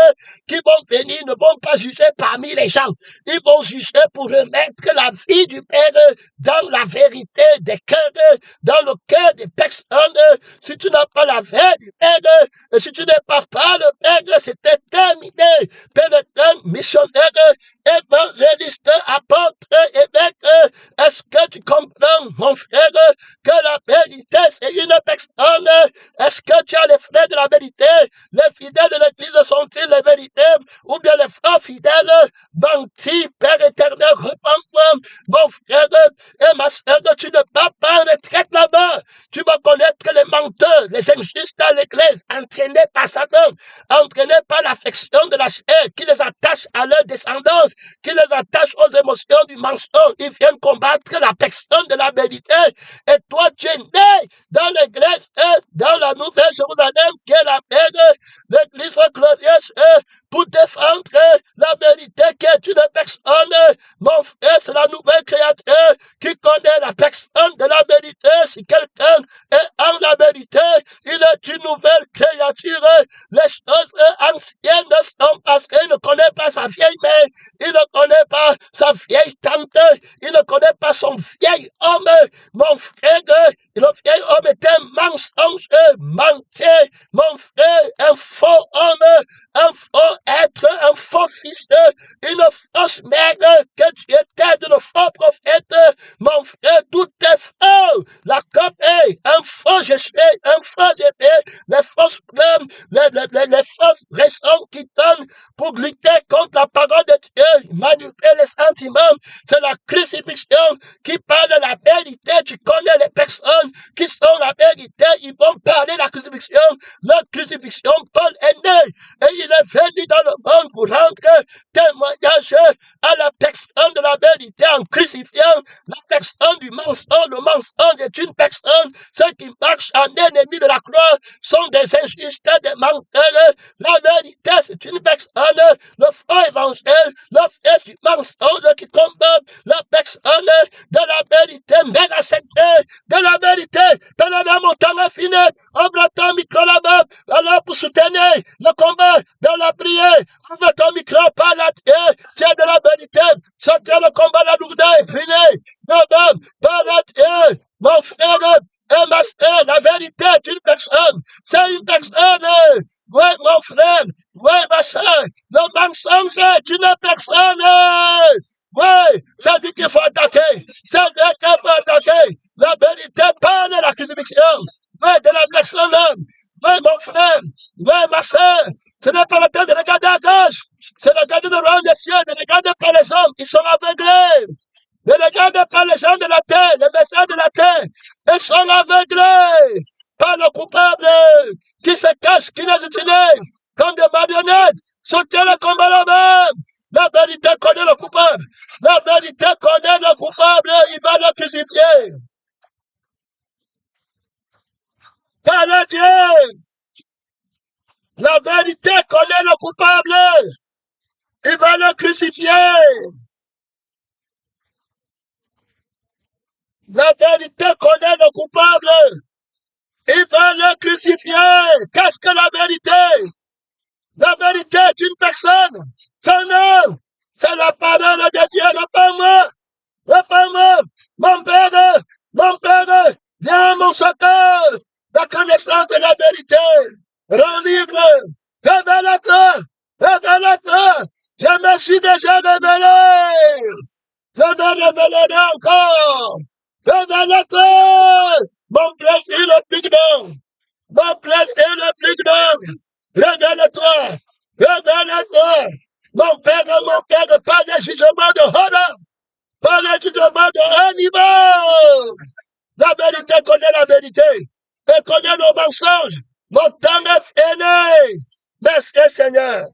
S1: qui vont venir ne vont pas juger parmi les gens. Ils vont juger pour remettre la vie du Père dans la vérité des cœurs, dans le cœur des personnes. Si tu n'as pas la vie du Père, et si tu n'es pas le Père, c'était terminé. Pénétrant, missionnaire, évangéliste, apôtre, évêque, est-ce que tu comprends, mon frère, que la vérité, c'est une personne? Est-ce que tu as les frères de la vérité? Les fidèles de l'Église sont-ils les vérités? Ou bien les frères fidèles? Menti, Père éternel, réponds-moi, mon frère et ma soeur, tu ne vas pas en retraite là-bas. Tu vas connaître les menteurs, les injustes à l'Église, entraînés par Satan, entraînés par l'affection de la chair, qui les attache à leur descendance, qui les attache aux émotions du mensonge. Ils viennent combattre la personne de la vérité. Et toi, tu es né dans l'église et dans la nouvelle Jérusalem, qui est la paix, l'église glorieuse, pour défendre la vérité qui est une personne. Mon frère, c'est la nouvelle créature qui connaît la personne de la vérité. Si quelqu'un est en la vérité, il est une nouvelle créature. Les choses anciennes sont parce qu'il ne connaît pas sa vieille mère, il ne connaît pas sa vieille tante, il ne connaît pas son vieil homme. Mon frère, le vieil homme est un mensonge, mentier. Mon frère, un faux homme, un faux être, un faux fils, une fausse mère, que tu étais d'une faux prophète. Mon frère, tout est faux. La COP est un faux jésus, un faux épée, les fausses preuves, les fausses raisons qui donnent pour lutter contre la parole de Dieu, manipuler les sentiments. C'est la crucifixion qui parle de la vérité. Tu connais les personnes qui sont la vérité, ils vont parler de la crucifixion. La crucifixion, Paul est né et il est venu dans le monde pour rendre témoignage à la personne de la vérité en crucifiant la personne du mensonge. Le mensonge est une personne. Ceux qui marchent en ennemi de la croix sont des injustes, des menteurs. La vérité, c'est une personne. Le faux évangile, le fils du mensonge qui combat la personne de la vérité. Mais la secret de la vérité. Pendant mon temps est fini. Ouvre ton micro là-bas. Alors pour soutenir le combat dans la prière. Ouvre ton micro, parle à Dieu. Tu es de la vérité. Sortir le combat, la lourdeur est fini. Parle à Dieu. Mon frère et ma soeur, la vérité est une personne. C'est une personne. Oui, mon frère. Oui, ma soeur. Le mensonge est une personne. Oui, c'est lui qu'il faut attaquer. C'est lui qu'il faut attaquer. La vérité parle de la crucifixion. Oui, de la personne. Oui, mon frère. Oui, ma soeur. Ce n'est pas le temps de regarder à gauche. C'est de regarder le royaume des cieux. Ne regardez pas les hommes. Ils sont aveuglés. Ne regardez pas les gens de la terre, les messieurs de la terre. Ils sont aveuglés par le coupable qui se cache, qui les utilise comme des marionnettes. Soutenez le combat là-même. La vérité connaît le coupable. La vérité connaît le coupable. Il va le crucifier. Par le Dieu. La vérité connaît le coupable. Il va le crucifier. La vérité connaît le coupable. Il va le crucifier. Qu'est-ce que la vérité? La vérité est une personne. C'est un homme. C'est la parole de Dieu, le pas moi. Le pas moi. Mon Père, viens à mon secours. La connaissance de la vérité. Rends libre. Révèle-toi. Révèle-toi. Je me suis déjà révélé. Je me révélerai encore. Révèle-toi. Mon plaisir le plus grand. Mon plaisir le plus grand. Révèle-toi. Révèle-toi. Mon Père, pas de jugement de honneur. Pas de jugement de haut niveau. La vérité connaît la vérité. Elle connaît nos mensonges. Mon temps est fini. Merci Seigneur.